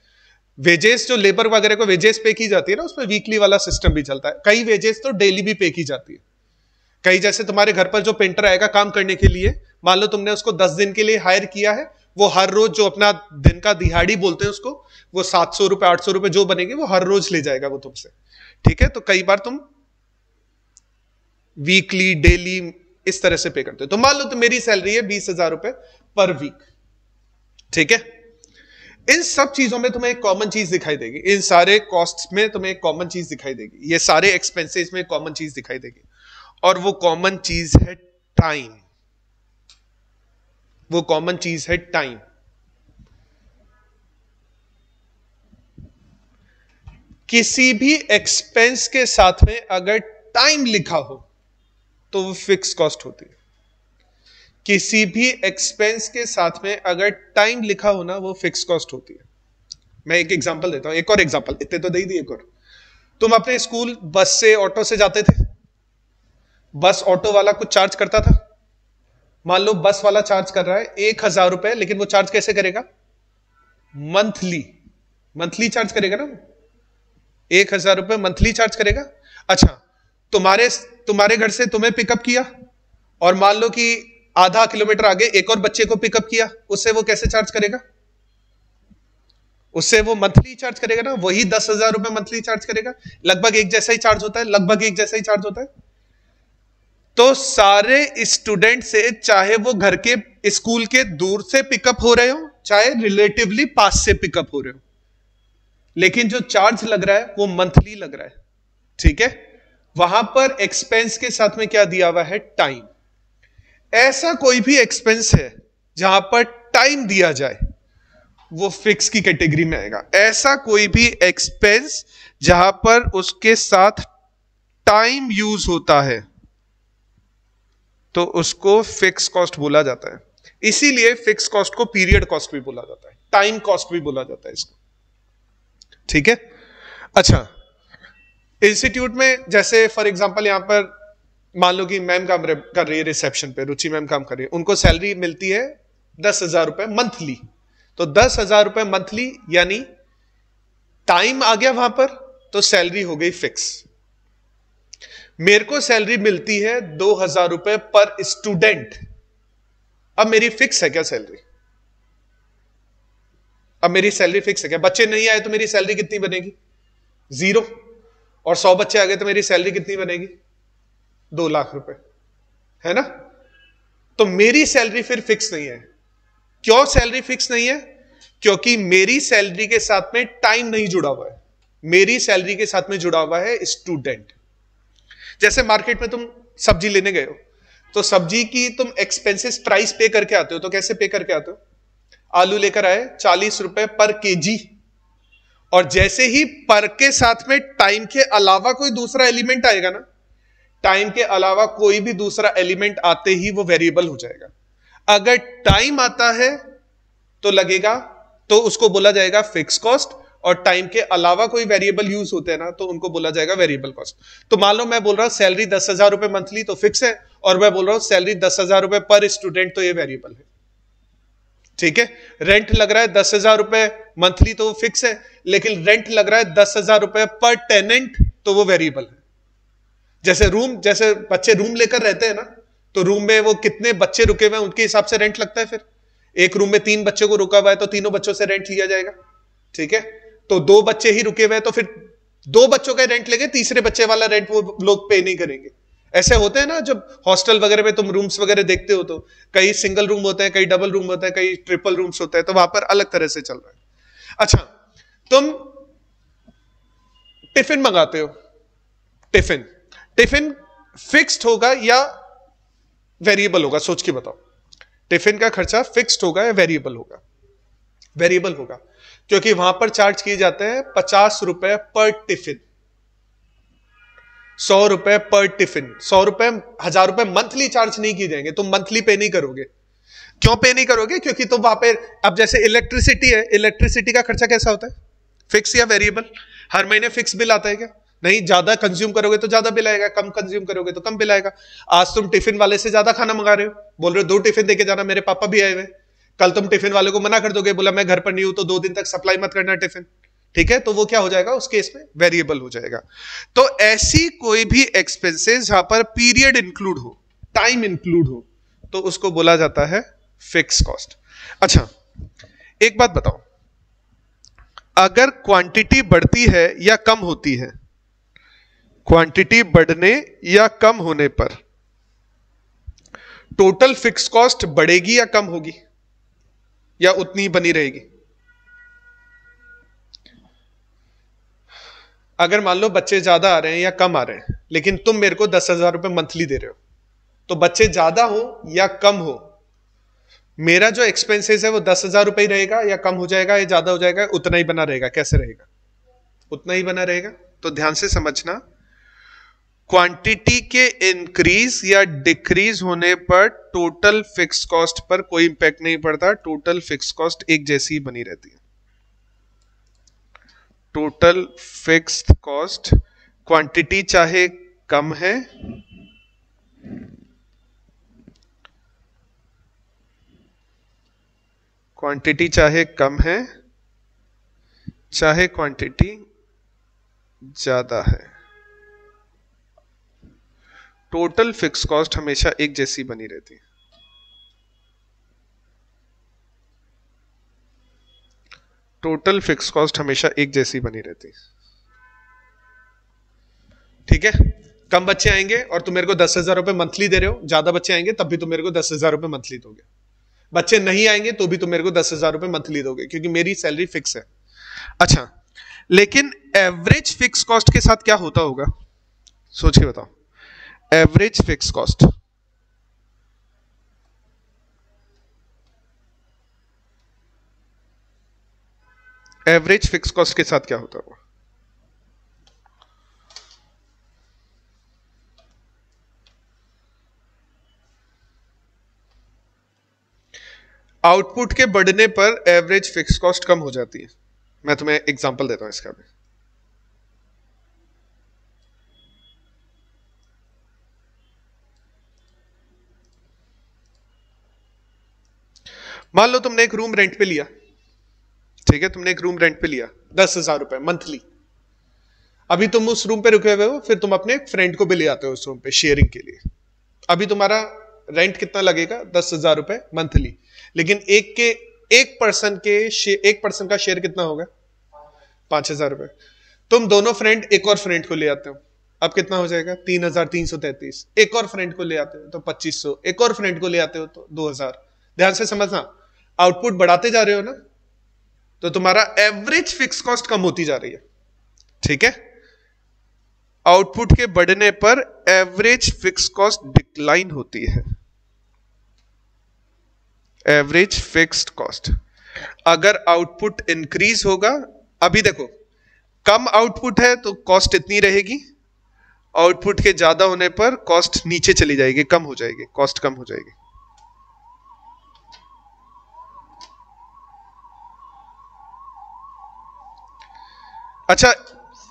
Speaker 1: वेजेस जो लेबर वगैरह को वेजेस पे की जाती है ना, उसमें वीकली वाला सिस्टम भी चलता है। कई वेजेस तो डेली भी पे की जाती है। कई, जैसे तुम्हारे घर पर जो पेंटर आएगा काम करने के लिए, मान लो तुमने उसको 10 दिन के लिए हायर किया है, वो हर रोज जो अपना दिन का दिहाड़ी बोलते हैं उसको, वो 700 रुपए 800 रुपए जो बनेगी वो हर रोज ले जाएगा वो तुमसे। ठीक है, तो कई बार तुम वीकली, डेली इस तरह से पे करते हो। तो मान लो तो मेरी सैलरी है 20,000 रुपए पर वीक। ठीक है, इन सब चीजों में तुम्हें एक कॉमन चीज दिखाई देगी, इन सारे कॉस्ट्स में तुम्हें एक कॉमन चीज दिखाई देगी, ये सारे एक्सपेंसेस में कॉमन चीज दिखाई देगी, और वो कॉमन चीज है टाइम। वो कॉमन चीज है टाइम। किसी भी एक्सपेंस के साथ में अगर टाइम लिखा हो तो वो फिक्स कॉस्ट होती है। किसी भी एक्सपेंस के साथ में अगर टाइम लिखा हो ना, वो फिक्स कॉस्ट होती है। मैं एक एग्जांपल देता हूं, एक और एग्जांपल, इतने तो दे ही दिए। एक और, तुम अपने स्कूल बस से ऑटो से जाते थे, बस ऑटो वाला कुछ चार्ज करता था। मान लो बस वाला चार्ज कर रहा है 1,000 रुपए, लेकिन वो चार्ज कैसे करेगा? मंथली। मंथली चार्ज करेगा ना, 1,000 रुपए मंथली चार्ज करेगा। अच्छा, तुम्हारे घर से तुम्हें पिकअप किया, और मान लो कि आधा किलोमीटर आगे एक और बच्चे को पिकअप किया, उससे वो कैसे चार्ज करेगा? उससे वो मंथली चार्ज करेगा ना, वही 10,000 रुपए मंथली चार्ज करेगा। लगभग एक जैसा ही चार्ज होता है, लगभग एक जैसा ही चार्ज होता है। तो सारे स्टूडेंट से, चाहे वो घर के स्कूल के दूर से पिकअप हो रहे हो, चाहे रिलेटिवली पास से पिकअप हो रहे हो, लेकिन जो चार्ज लग रहा है वो मंथली लग रहा है। ठीक है, वहां पर एक्सपेंस के साथ में क्या दिया हुआ है? टाइम। ऐसा कोई भी एक्सपेंस है जहां पर टाइम दिया जाए, वो फिक्स की कैटेगरी में आएगा। ऐसा कोई भी एक्सपेंस जहां पर उसके साथ टाइम यूज होता है, तो उसको फिक्स कॉस्ट बोला जाता है। इसीलिए फिक्स कॉस्ट को पीरियड कॉस्ट भी बोला जाता है, टाइम कॉस्ट भी बोला जाता है इसको। ठीक है। अच्छा, इंस्टीट्यूट में जैसे फॉर एग्जांपल यहां पर मान लो कि मैम काम कर रही है रिसेप्शन पे, रुचि मैम काम कर रही है, उनको सैलरी मिलती है 10,000 रुपए मंथली। तो 10,000 रुपए मंथली, यानी टाइम आ गया वहां पर, तो सैलरी हो गई फिक्स। मेरे को सैलरी मिलती है 2,000 रुपए पर स्टूडेंट। अब मेरी फिक्स है क्या सैलरी? अब मेरी सैलरी फिक्स है क्या? बच्चे नहीं आए तो मेरी सैलरी कितनी बनेगी? 0। और 100 बच्चे आ गए तो मेरी सैलरी कितनी बनेगी? 2 लाख रुपए, है ना? तो मेरी सैलरी फिर फिक्स नहीं है। क्यों सैलरी फिक्स नहीं है? क्योंकि मेरी सैलरी के साथ में टाइम नहीं जुड़ा हुआ है, मेरी सैलरी के साथ में जुड़ा हुआ है स्टूडेंट। जैसे मार्केट में तुम सब्जी लेने गए हो, तो सब्जी की तुम एक्सपेंसेस प्राइस पे करके आते हो, तो कैसे पे करके आते हो? आलू लेकर आए 40 रुपए पर केजी, और जैसे ही पर के साथ में टाइम के अलावा कोई दूसरा एलिमेंट आएगा ना, टाइम के अलावा कोई भी दूसरा एलिमेंट आते ही वो वेरिएबल हो जाएगा। अगर टाइम आता है तो लगेगा, तो उसको बोला जाएगा फिक्स कॉस्ट, और टाइम के अलावा कोई वेरिएबल यूज होते हैं ना, तो उनको बोला जाएगा वेरिएबल कॉस्ट। तो मान लो मैं बोल रहा हूं सैलरी 10,000 रुपए मंथली, तो फिक्स है, और मैं बोल रहा हूं सैलरी 10,000 रुपए पर स्टूडेंट, तो ये वेरिएबल है। ठीक है। रेंट लग रहा है 10,000 रुपए मंथली, तो वो फिक्स है, लेकिन रेंट लग रहा है 10,000 रुपए पर टेनेंट, तो वो वेरिएबल है। जैसे बच्चे रूम लेकर रहते हैं ना, तो रूम में वो कितने बच्चे रुके हुए हैं उनके हिसाब से रेंट लगता है। फिर एक रूम में 3 बच्चों को रुका हुआ है, तो तीनों बच्चों से रेंट लिया जाएगा। ठीक है। तो 2 बच्चे ही रुके हुए हैं, तो फिर 2 बच्चों का रेंट लेंगे, तीसरे बच्चे वाला रेंट वो लोग पे नहीं करेंगे। ऐसे होते हैं ना, जब हॉस्टल वगैरह में तुम रूम्स वगैरह देखते हो, तो कई सिंगल रूम होते हैं, कई डबल रूम होते हैं, कई ट्रिपल रूम्स होते हैं, तो वहां पर अलग तरह से चल रहा है। अच्छा, तुम टिफिन मंगाते हो, टिफिन फिक्स्ड होगा या वेरिएबल होगा? सोच के बताओ, टिफिन का खर्चा फिक्स्ड होगा या वेरिएबल होगा? वेरिएबल होगा, क्योंकि वहां पर चार्ज किए जाते हैं 50 रुपए पर टिफिन, 100 रुपए पर टिफिन। 100 रुपए, 1,000 रुपए मंथली चार्ज नहीं किए जाएंगे, तुम मंथली पे नहीं करोगे। क्यों पे नहीं करोगे? क्योंकि तुम वहां पे, अब जैसे इलेक्ट्रिसिटी है, इलेक्ट्रिसिटी का खर्चा कैसा होता है? फिक्स या वेरिएबल? हर महीने फिक्स बिल आता है क्या? नहीं। ज्यादा कंज्यूम करोगे तो ज्यादा बिल आएगा, कम कंज्यूम करोगे तो कम बिल आएगा। आज तुम टिफिन वाले से ज्यादा खाना मंगा रहे हो, बोल रहे हो 2 टिफिन देके जाना, मेरे पापा भी आए हुए। कल तुम टिफिन वाले को मना कर दोगे, बोला मैं घर पर नहीं हूं तो 2 दिन तक सप्लाई मत करना टिफिन। ठीक है, तो वो क्या हो जाएगा? उस केस में वेरिएबल हो जाएगा। तो ऐसी कोई भी एक्सपेंसेस जहां पर पीरियड इंक्लूड हो, टाइम इंक्लूड हो, तो उसको बोला जाता है फिक्स कॉस्ट। अच्छा, एक बात बताओ, अगर क्वांटिटी बढ़ती है या कम होती है, क्वांटिटी बढ़ने या कम होने पर टोटल फिक्स कॉस्ट बढ़ेगी या कम होगी, या उतनी बनी रहेगी? अगर मान लो बच्चे ज्यादा आ रहे हैं या कम आ रहे हैं, लेकिन तुम मेरे को 10,000 रुपए मंथली दे रहे हो, तो बच्चे ज्यादा हो या कम हो, मेरा जो एक्सपेंसेस है वो 10,000 रुपए ही रहेगा या कम हो जाएगा या ज्यादा हो जाएगा, उतना ही बना रहेगा। कैसे रहेगा? उतना ही बना रहेगा। तो ध्यान से समझना, क्वांटिटी के इंक्रीज या डिक्रीज होने पर टोटल फिक्स कॉस्ट पर कोई इंपैक्ट नहीं पड़ता, टोटल फिक्स कॉस्ट एक जैसी ही बनी रहती है। टोटल फिक्स्ड कॉस्ट, क्वांटिटी चाहे कम है क्वांटिटी चाहे कम है चाहे क्वांटिटी ज्यादा है, टोटल फिक्स कॉस्ट हमेशा एक जैसी बनी रहती है। टोटल फिक्स कॉस्ट हमेशा एक जैसी बनी रहती है। ठीक है? कम बच्चे आएंगे और तुम मेरे को 10,000 रुपए मंथली दे रहे हो, ज्यादा बच्चे आएंगे तब भी तुम मेरे को 10,000 रुपए मंथली दोगे। बच्चे नहीं आएंगे तो भी तुम मेरे को 10,000 रुपए मंथली दोगे, क्योंकि मेरी सैलरी फिक्स है। अच्छा, लेकिन एवरेज फिक्स कॉस्ट के साथ क्या होता होगा? सोच के बताओ। Average fix cost, average fix cost के साथ क्या होता होगा? आउटपुट के बढ़ने पर एवरेज फिक्स कॉस्ट कम हो जाती है। मैं तुम्हें एग्जांपल देता हूं इसका भी। मान लो तुमने एक रूम रेंट पे लिया, ठीक है? तुमने एक रूम रेंट पे लिया 10,000 रुपए मंथली। अभी तुम उस रूम पे रुके हुए हो, फिर तुम अपने फ्रेंड को भी ले आते हो उस रूम पे शेयरिंग के लिए। अभी तुम्हारा रेंट कितना लगेगा? 10,000 रुपए मंथली। लेकिन एक पर्सन का शेयर कितना होगा? 5,000 रुपए। तुम दोनों फ्रेंड एक और फ्रेंड को ले आते हो, अब कितना हो जाएगा? 3,333। एक और फ्रेंड को ले आते हो तो 2,500, एक और फ्रेंड को ले आते हो तो 2,000। ध्यान से समझना, आउटपुट बढ़ाते जा रहे हो ना, तो तुम्हारा एवरेज फिक्स कॉस्ट कम होती जा रही है। ठीक है? आउटपुट के बढ़ने पर एवरेज फिक्स कॉस्ट डिक्लाइन होती है। एवरेज फिक्स्ड कॉस्ट, अगर आउटपुट इंक्रीज होगा, अभी देखो कम आउटपुट है तो कॉस्ट इतनी रहेगी, आउटपुट के ज्यादा होने पर कॉस्ट नीचे चली जाएगी, कम हो जाएगी, कॉस्ट कम हो जाएगी। अच्छा,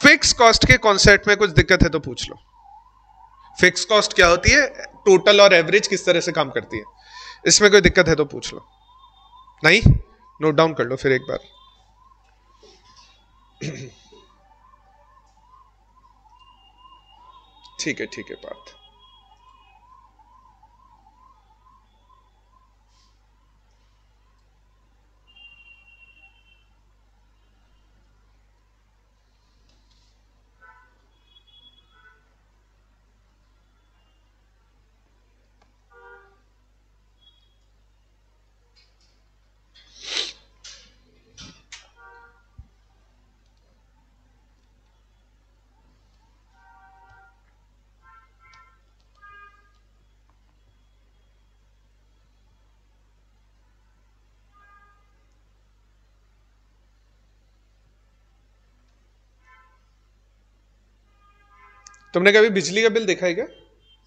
Speaker 1: फिक्स कॉस्ट के कॉन्सेप्ट में कुछ दिक्कत है तो पूछ लो। फिक्स कॉस्ट क्या होती है, टोटल और एवरेज किस तरह से काम करती है, इसमें कोई दिक्कत है तो पूछ लो। नहीं? नोट डाउन कर लो फिर एक बार। ठीक है बात। तुमने कभी बिजली का बिल देखा है क्या?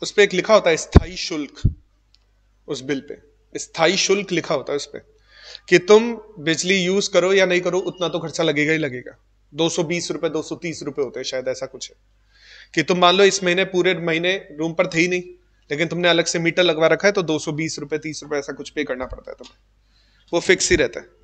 Speaker 1: उस पर एक लिखा होता है स्थायी शुल्क। उस बिल पे स्थायी शुल्क लिखा होता है उस पे, कि तुम बिजली यूज करो या नहीं करो उतना तो खर्चा लगेगा ही लगेगा। 220 रुपए 230 रुपए होते हैं शायद, ऐसा कुछ है। कि तुम मान लो इस महीने पूरे महीने रूम पर थे ही नहीं, लेकिन तुमने अलग से मीटर लगवा रखा है तो 220 रुपए 30 रुपए ऐसा कुछ पे करना पड़ता है तुम्हें, वो फिक्स ही रहता है।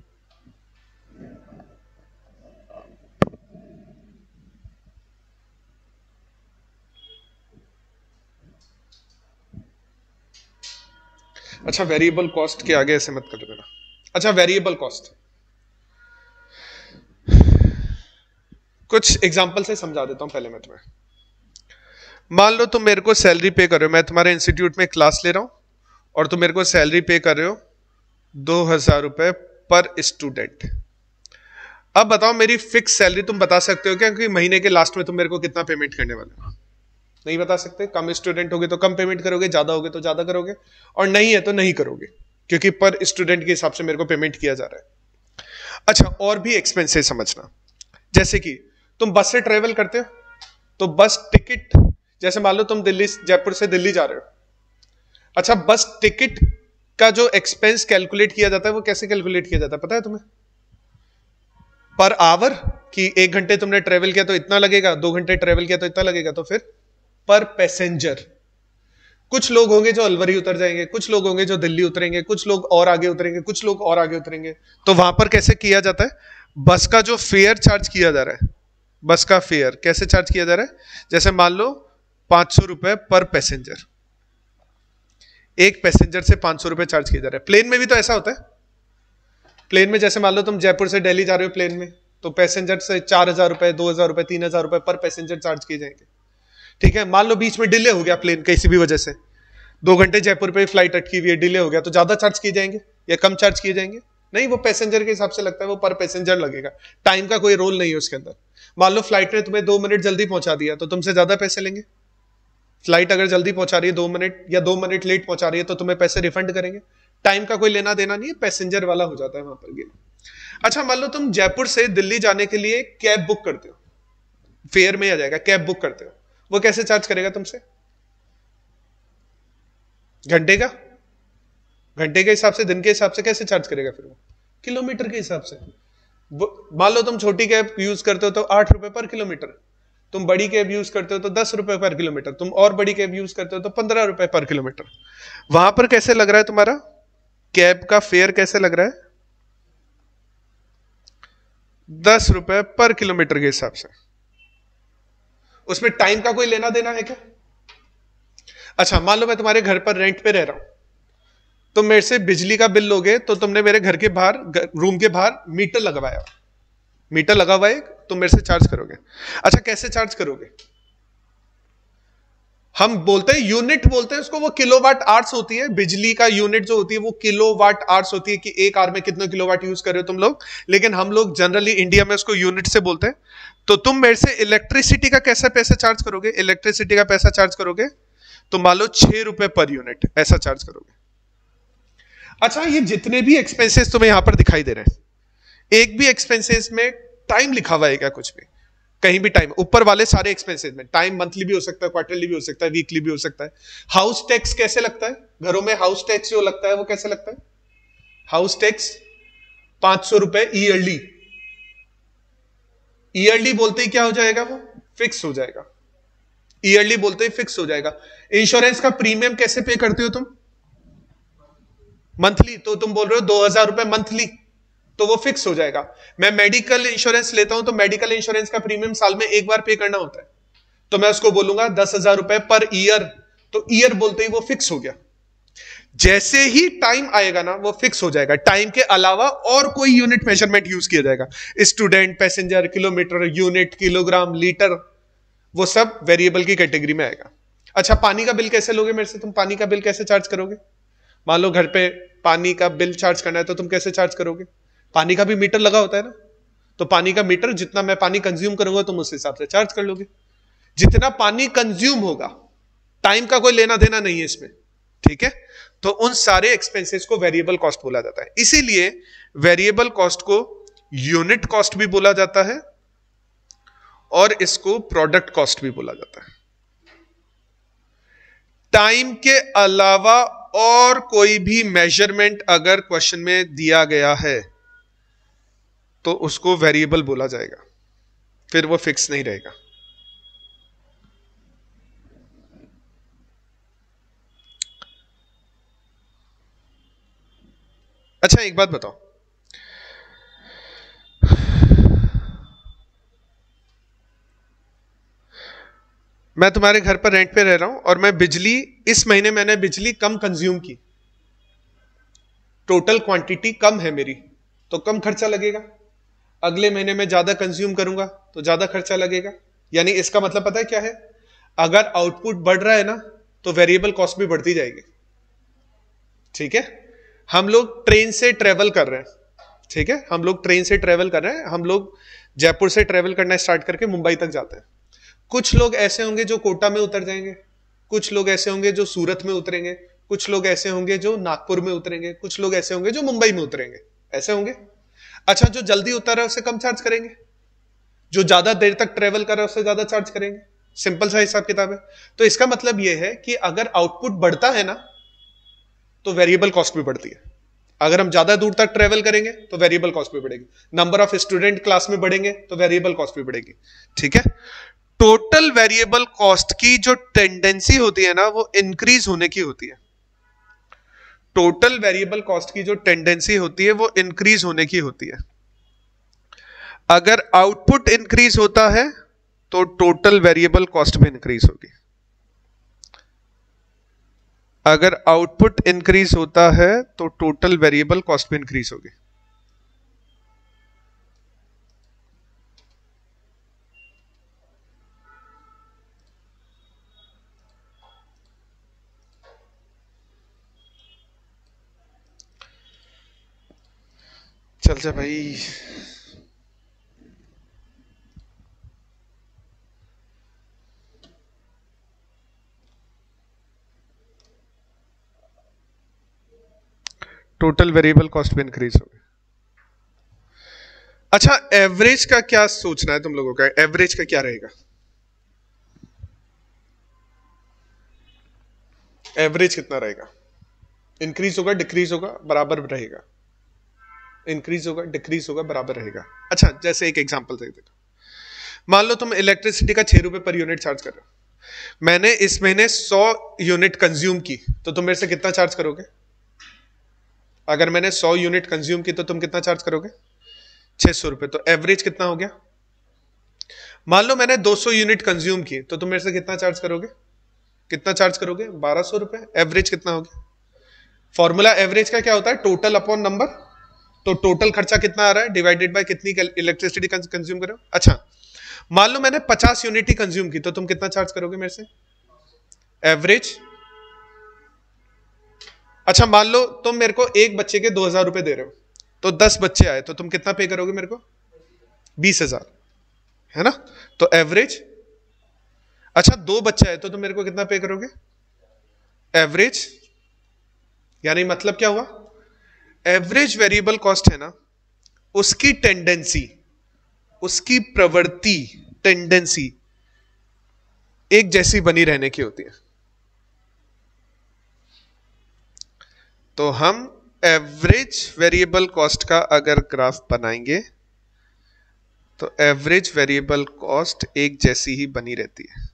Speaker 1: अच्छा, वेरिएबल कॉस्ट के आगे ऐसे मत कर देना। अच्छा, वेरिएबल कॉस्ट कुछ एग्जांपल से समझा देता हूं पहले मैं तुम्हें। मान लो तुम मेरे को सैलरी पे कर रहे हो, मैं तुम्हारे इंस्टीट्यूट में क्लास ले रहा हूं और तुम मेरे को सैलरी पे कर रहे हो 2,000 रुपए पर स्टूडेंट। अब बताओ मेरी फिक्स सैलरी तुम बता सकते हो क्या कि महीने के लास्ट में तुम मेरे को कितना पेमेंट करने वाले हो? नहीं बता सकते। कम स्टूडेंट होगे तो कम पेमेंट करोगे, ज्यादा होगे तो ज्यादा करोगे, और नहीं है तो नहीं करोगे, क्योंकि पर स्टूडेंट के हिसाब से मेरे को पेमेंट किया जा रहा है। अच्छा, और भी एक्सपेंसेस समझना। जैसे कि तुम बस से ट्रेवल करते हो, तो बस टिकट, जैसे मान लो तुम दिल्ली, जयपुर से दिल्ली जा रहे हो। अच्छा, बस टिकट का जो एक्सपेंस कैलकुलेट किया जाता है वो कैसे कैलकुलेट किया जाता है पता है तुम्हें? पर आवर, कि 1 घंटे तुमने ट्रेवल किया तो इतना लगेगा, 2 घंटे ट्रेवल किया तो इतना लगेगा। तो फिर पर पैसेंजर। कुछ लोग होंगे जो अलवरी उतर जाएंगे, कुछ लोग होंगे जो दिल्ली उतरेंगे, कुछ लोग और आगे उतरेंगे, कुछ लोग और आगे उतरेंगे। तो वहां पर कैसे किया जाता है? बस का जो फेयर चार्ज किया जा रहा है, बस का फेयर कैसे चार्ज किया जा रहा है? जैसे मान लो 500 रुपए पर पैसेंजर, एक पैसेंजर से 500 रुपए चार्ज किया जा रहा है। प्लेन में भी तो ऐसा होता है। प्लेन में जैसे मान लो तुम जयपुर से दिल्ली जा रहे हो प्लेन में, तो पैसेंजर से 4000 रुपए, 2000 रुपए, 3000 रुपए पर पैसेंजर चार्ज किए जाएंगे। ठीक है, मान लो बीच में डिले हो गया प्लेन किसी भी वजह से, 2 घंटे जयपुर पे फ्लाइट अटकी हुई है, डिले हो गया, तो ज्यादा चार्ज किए जाएंगे या कम चार्ज किए जाएंगे? नहीं, वो पैसेंजर के हिसाब से लगता है, वो पर पैसेंजर लगेगा। टाइम का कोई रोल नहीं है उसके अंदर। मान लो फ्लाइट ने तुम्हें 2 मिनट जल्दी पहुंचा दिया तो तुमसे ज्यादा पैसे लेंगे। फ्लाइट अगर जल्दी पहुंचा रही है 2 मिनट, या 2 मिनट लेट पहुंचा रही है, तो तुम्हें पैसे रिफंड करेंगे। टाइम का कोई लेना देना नहीं है, पैसेंजर वाला हो जाता है वहां पर गेम। अच्छा, मान लो तुम जयपुर से दिल्ली जाने के लिए कैब बुक करते हो, फेयर में आ जाएगा, कैब बुक करते हो, वो कैसे चार्ज करेगा तुमसे? घंटे का, घंटे के हिसाब से, दिन के हिसाब से कैसे चार्ज करेगा फिर वो? किलोमीटर के हिसाब से। मान लो तुम छोटी कैब यूज करते हो तो 8 रुपए पर किलोमीटर, तुम बड़ी कैब यूज करते हो तो 10 रुपए पर किलोमीटर, तुम और बड़ी कैब यूज करते हो तो 15 रुपए पर किलोमीटर। वहां पर कैसे लग रहा है तुम्हारा कैब का फेयर? कैसे लग रहा है? 10 रुपए पर किलोमीटर के हिसाब से। उसमें टाइम का कोई लेना देना है क्या? अच्छा, मान लो मैं तुम्हारे घर पर रेंट पे रह रहा हूं, तुम मेरे से बिजली का बिल लोगे, तो तुमने मेरे घर के बाहर, रूम के बाहर मीटर लगवाया, मीटर लगा हुआ है, तुम मेरे से चार्ज करोगे। अच्छा, कैसे चार्ज करोगे? हम बोलते हैं यूनिट, बोलते हैं उसको, वो किलोवाट आवर्स होती है। बिजली का यूनिट जो होती है वो किलोवाट आवर्स होती है, कि एक आवर में कितना किलोवाट यूज कर रहे हो तुम लोग। लेकिन हम लोग जनरली इंडिया में उसको यूनिट से बोलते हैं। तो तुम मेरे से इलेक्ट्रिसिटी का कैसा पैसा चार्ज करोगे? इलेक्ट्रिसिटी का पैसा चार्ज करोगे तो मान लो 6 रुपए पर यूनिट ऐसा चार्ज करोगे। अच्छा, ये जितने भी एक्सपेंसेस तुम्हें यहां पर दिखाई दे रहे हैं, एक भी एक्सपेंसेस में टाइम लिखा हुआ है क्या? कुछ भी कहीं भी टाइम? ऊपर वाले सारे एक्सपेंसेस में टाइम मंथली भी हो सकता है, क्वार्टरली भी हो सकता है, वीकली भी हो सकता है। हाउस टैक्स कैसे लगता है? घरों में हाउस टैक्स जो लगता है वो कैसे लगता है? हाउस टैक्स 500 रुपए ईयरली। ईयरली बोलते ही क्या हो जाएगा? वो फिक्स हो जाएगा। ईयरली बोलते ही फिक्स हो जाएगा। इंश्योरेंस का प्रीमियम कैसे पे करते हो तुम? मंथली। तो तुम बोल रहे हो 2000 रुपए मंथली, तो वो फिक्स हो जाएगा। मैं मेडिकल इंश्योरेंस लेता हूं तो मेडिकल इंश्योरेंस का प्रीमियम साल में एक बार पे करना होता है, तो मैं उसको बोलूंगा 10,000 रुपए पर ईयर। तो ईयर बोलते ही वो फिक्स हो गया। जैसे ही टाइम आएगा ना, वो फिक्स हो जाएगा। टाइम के अलावा और कोई यूनिट मेजरमेंट यूज किया जाएगा, student, passenger, kilometre, unit, kilogram, litre, वो सब वेरिएबल की कैटेगरी में आएगा। अच्छा, पानी का बिल कैसे लोगे मेरे से? तुम पानी का बिल कैसे चार्ज करोगे? मान लो घर पे पानी का बिल चार्ज करना है, तो तुम कैसे चार्ज करोगे? पानी का भी मीटर लगा होता है ना, तो पानी का मीटर, जितना मैं पानी कंज्यूम करूंगा तुम उस हिसाब से चार्ज कर लोगे। जितना पानी कंज्यूम होगा, टाइम का कोई लेना देना नहीं है इसमें। ठीक है, तो उन सारे एक्सपेंसेस को वेरिएबल कॉस्ट बोला जाता है। इसीलिए वेरिएबल कॉस्ट को यूनिट कॉस्ट भी बोला जाता है और इसको प्रोडक्ट कॉस्ट भी बोला जाता है। टाइम के अलावा और कोई भी मेजरमेंट अगर क्वेश्चन में दिया गया है तो उसको वेरिएबल बोला जाएगा, फिर वो फिक्स नहीं रहेगा। अच्छा, एक बात बताओ, मैं तुम्हारे घर पर रेंट पे रह रहा हूं और मैं बिजली, इस महीने मैंने बिजली कम कंज्यूम की, टोटल क्वांटिटी कम है मेरी, तो कम खर्चा लगेगा। अगले महीने में ज्यादा कंज्यूम करूंगा तो ज्यादा खर्चा लगेगा। यानी इसका मतलब पता है क्या है? अगर आउटपुट बढ़ रहा है ना, तो वेरिएबल कॉस्ट भी बढ़ती जाएगी। ठीक है, हम लोग ट्रेन से ट्रेवल कर रहे हैं, ठीक है, हम लोग ट्रेन से ट्रेवल कर रहे हैं, हम लोग जयपुर से ट्रेवल करना स्टार्ट करके मुंबई तक जाते हैं। कुछ लोग ऐसे होंगे जो कोटा में उतर जाएंगे, कुछ लोग ऐसे होंगे जो सूरत में उतरेंगे, कुछ लोग ऐसे होंगे जो नागपुर में उतरेंगे, कुछ लोग ऐसे होंगे जो मुंबई में उतरेंगे, ऐसे होंगे। अच्छा, जो जल्दी उतर रहा है उसे कम चार्ज करेंगे, जो ज्यादा देर तक ट्रेवल कर रहा है उससे ज्यादा चार्ज करेंगे। सिंपल सा हिसाब किताब है। तो इसका मतलब यह है कि अगर आउटपुट बढ़ता है ना, तो वेरिएबल कॉस्ट भी बढ़ती है। अगर हम ज्यादा दूर तक ट्रेवल करेंगे तो वेरिएबल कॉस्ट भी बढ़ेगी, नंबर ऑफ स्टूडेंट क्लास में बढ़ेंगे तो वेरिएबल कॉस्ट भी बढ़ेगी। ठीक है, टोटल वेरिएबल कॉस्ट की जो टेंडेंसी होती है ना, वो इंक्रीज होने की होती है। टोटल वेरिएबल कॉस्ट की जो टेंडेंसी होती है वो इंक्रीज होने की होती है। अगर आउटपुट इंक्रीज होता है तो टोटल वेरिएबल कॉस्ट भी इंक्रीज होगी। अगर आउटपुट इंक्रीज होता है तो टोटल वेरिएबल कॉस्ट भी इंक्रीज होगी। चल जा भाई। टोटल वेरिएबल कॉस्ट भी इंक्रीज होगी। अच्छा, एवरेज का क्या सोचना है तुम लोगों का? एवरेज का क्या रहेगा? एवरेज कितना रहेगा? इंक्रीज होगा, डिक्रीज होगा, बराबर रहेगा? इंक्रीज होगा, डिक्रीज होगा, बराबर रहेगा। अच्छा, जैसे एक एग्जांपल दे देगा। मान लो तुम इलेक्ट्रिसिटी का 6 रुपए पर यूनिट चार्ज कर रहे हो। मैंने इस महीने 100 यूनिट कंज्यूम की, तो तुम मेरे से कितना चार्ज करोगे? अगर मैंने 100 यूनिट कंज्यूम की तो तुम कितना चार्ज करोगे? 600 रुपए। तो एवरेज कितना हो गया? मान लो मैंने 200 यूनिट कंज्यूम की, तो तुम मेरे से कितना चार्ज करोगे? कितना चार्ज करोगे? 1200 रुपए। एवरेज कितना हो गया? फॉर्मूला एवरेज का क्या होता है? Total upon number. तो टोटल खर्चा कितना आ रहा है डिवाइडेड बाय कितनी इलेक्ट्रिसिटी कंज्यूम कर रहे हो। अच्छा, मान लो मैंने 50 यूनिट ही कंज्यूम की, तो तुम कितना चार्ज करोगे मेरे से? एवरेज। अच्छा, मान लो तुम मेरे को एक बच्चे के 2000 रुपए दे रहे हो, तो 10 बच्चे आए तो तुम कितना पे करोगे मेरे को? 20,000, है ना? तो एवरेज। अच्छा, 2 बच्चे आए तो तुम मेरे को कितना पे करोगे? एवरेज। यानी मतलब क्या हुआ? एवरेज वेरिएबल कॉस्ट है ना, उसकी टेंडेंसी, उसकी प्रवृत्ति, टेंडेंसी एक जैसी बनी रहने की होती है। तो हम एवरेज वेरिएबल कॉस्ट का अगर ग्राफ बनाएंगे तो एवरेज वेरिएबल कॉस्ट एक जैसी ही बनी रहती है।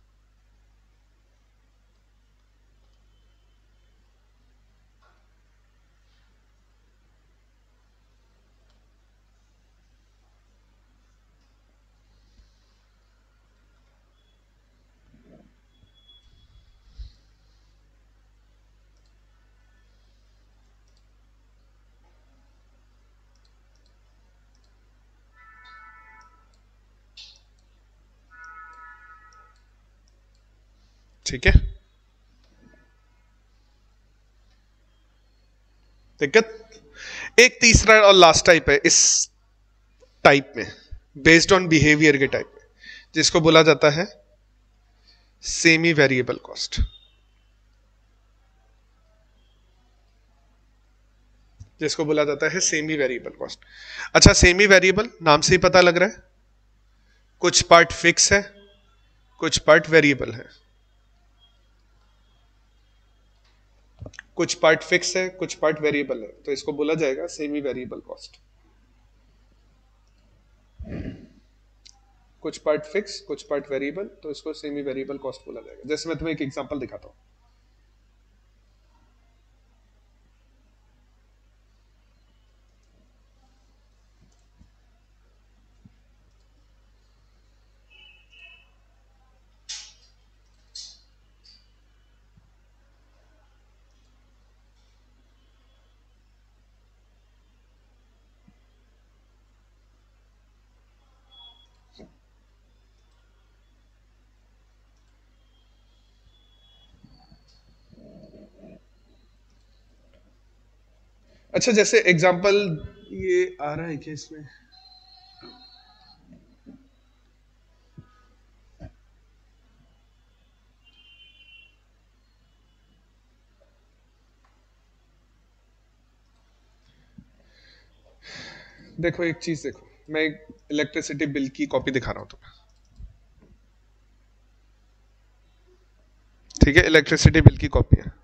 Speaker 1: ठीक है, दिक्कत? एक तीसरा और लास्ट टाइप है इस टाइप में, बेस्ड ऑन बिहेवियर के टाइप में, जिसको बोला जाता है सेमी वेरिएबल कॉस्ट। जिसको बोला जाता है सेमी वेरिएबल कॉस्ट। अच्छा, सेमी वेरिएबल नाम से ही पता लग रहा है, कुछ पार्ट फिक्स है, कुछ पार्ट वेरिएबल है। कुछ पार्ट फिक्स है, कुछ पार्ट वेरिएबल है, तो इसको बोला जाएगा सेमी वेरिएबल कॉस्ट। कुछ पार्ट फिक्स, कुछ पार्ट वेरिएबल, तो इसको सेमी वेरिएबल कॉस्ट बोला जाएगा। जैसे मैं तुम्हें एक एग्जांपल दिखाता हूं। अच्छा, जैसे एग्जांपल ये आ रहा है क्या इसमें? देखो एक चीज देखो, मैं एक इलेक्ट्रिसिटी बिल की कॉपी दिखा रहा हूं तुम्हें, ठीक है? इलेक्ट्रिसिटी बिल की कॉपी है।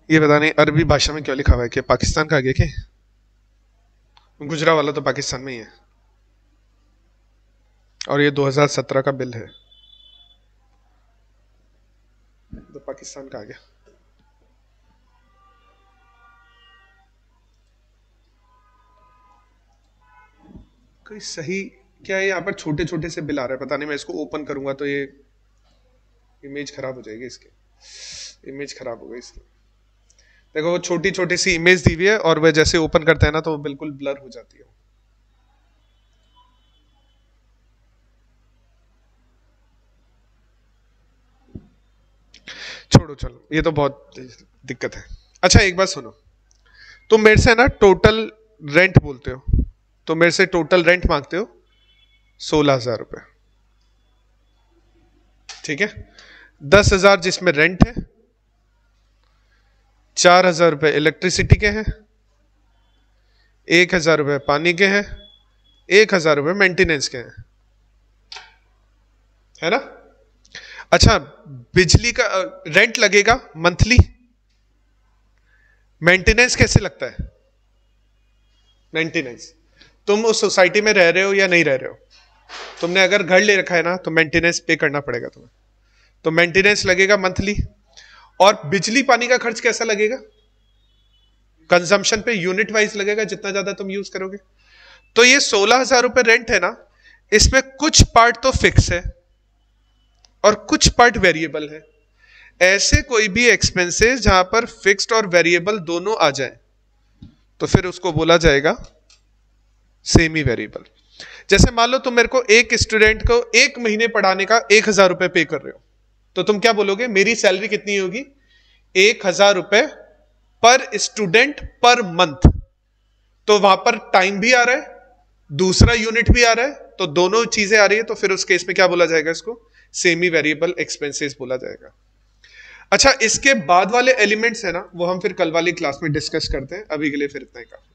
Speaker 1: ये पता नहीं अरबी भाषा में क्यों लिखा हुआ है, कि पाकिस्तान का आगे क्या? गुजरा वाला तो पाकिस्तान में ही है, और ये 2017 का बिल है, तो पाकिस्तान का आ गया। कोई सही क्या है? यहाँ पर छोटे छोटे से बिल आ रहे हैं, पता नहीं, मैं इसको ओपन करूंगा तो ये इमेज खराब हो जाएगी, इसकी इमेज खराब हो गई इसकी। देखो वो छोटी छोटी सी इमेज दी हुई है, और वह जैसे ओपन करते हैं ना तो वो बिल्कुल ब्लर हो जाती है। छोड़ो, चलो, ये तो बहुत दिक्कत है। अच्छा एक बात सुनो, तुम मेरे से ना टोटल रेंट बोलते हो, तो मेरे से टोटल रेंट मांगते हो 16,000 रुपए, ठीक है? 10,000 जिसमें रेंट है, 4,000 रुपए इलेक्ट्रिसिटी के हैं, 1,000 रुपए पानी के हैं, 1,000 रुपए मेंटेनेंस के हैं, है ना? अच्छा, बिजली का रेंट लगेगा मंथली, मेंटेनेंस कैसे लगता है? मेंटेनेंस, तुम उस सोसाइटी में रह रहे हो या नहीं रह रहे हो, तुमने अगर घर ले रखा है ना तो मेंटेनेंस पे करना पड़ेगा तुम्हें, तो मेंटेनेंस लगेगा मंथली। और बिजली पानी का खर्च कैसा लगेगा? कंजम्पशन पे यूनिट वाइज लगेगा, जितना ज्यादा तुम यूज करोगे। तो ये 16,000 रुपए रेंट है ना, इसमें कुछ पार्ट तो फिक्स है और कुछ पार्ट वेरिएबल है। ऐसे कोई भी एक्सपेंसेस जहां पर फिक्स्ड और वेरिएबल दोनों आ जाए तो फिर उसको बोला जाएगा सेमी वेरिएबल। जैसे मान लो तुम मेरे को एक स्टूडेंट को 1 महीने पढ़ाने का 1,000 रुपए पे कर रहे हो, तो तुम क्या बोलोगे? मेरी सैलरी कितनी होगी? 1,000 रुपए पर स्टूडेंट पर मंथ। तो वहां पर टाइम भी आ रहा है, दूसरा यूनिट भी आ रहा है, तो दोनों चीजें आ रही है, तो फिर उस केस में क्या बोला जाएगा? इसको सेमी वेरिएबल एक्सपेंसेस बोला जाएगा। अच्छा, इसके बाद वाले एलिमेंट्स है ना, वो हम फिर कल वाली क्लास में डिस्कस करते हैं। अभी के लिए फिर इतना ही काफी।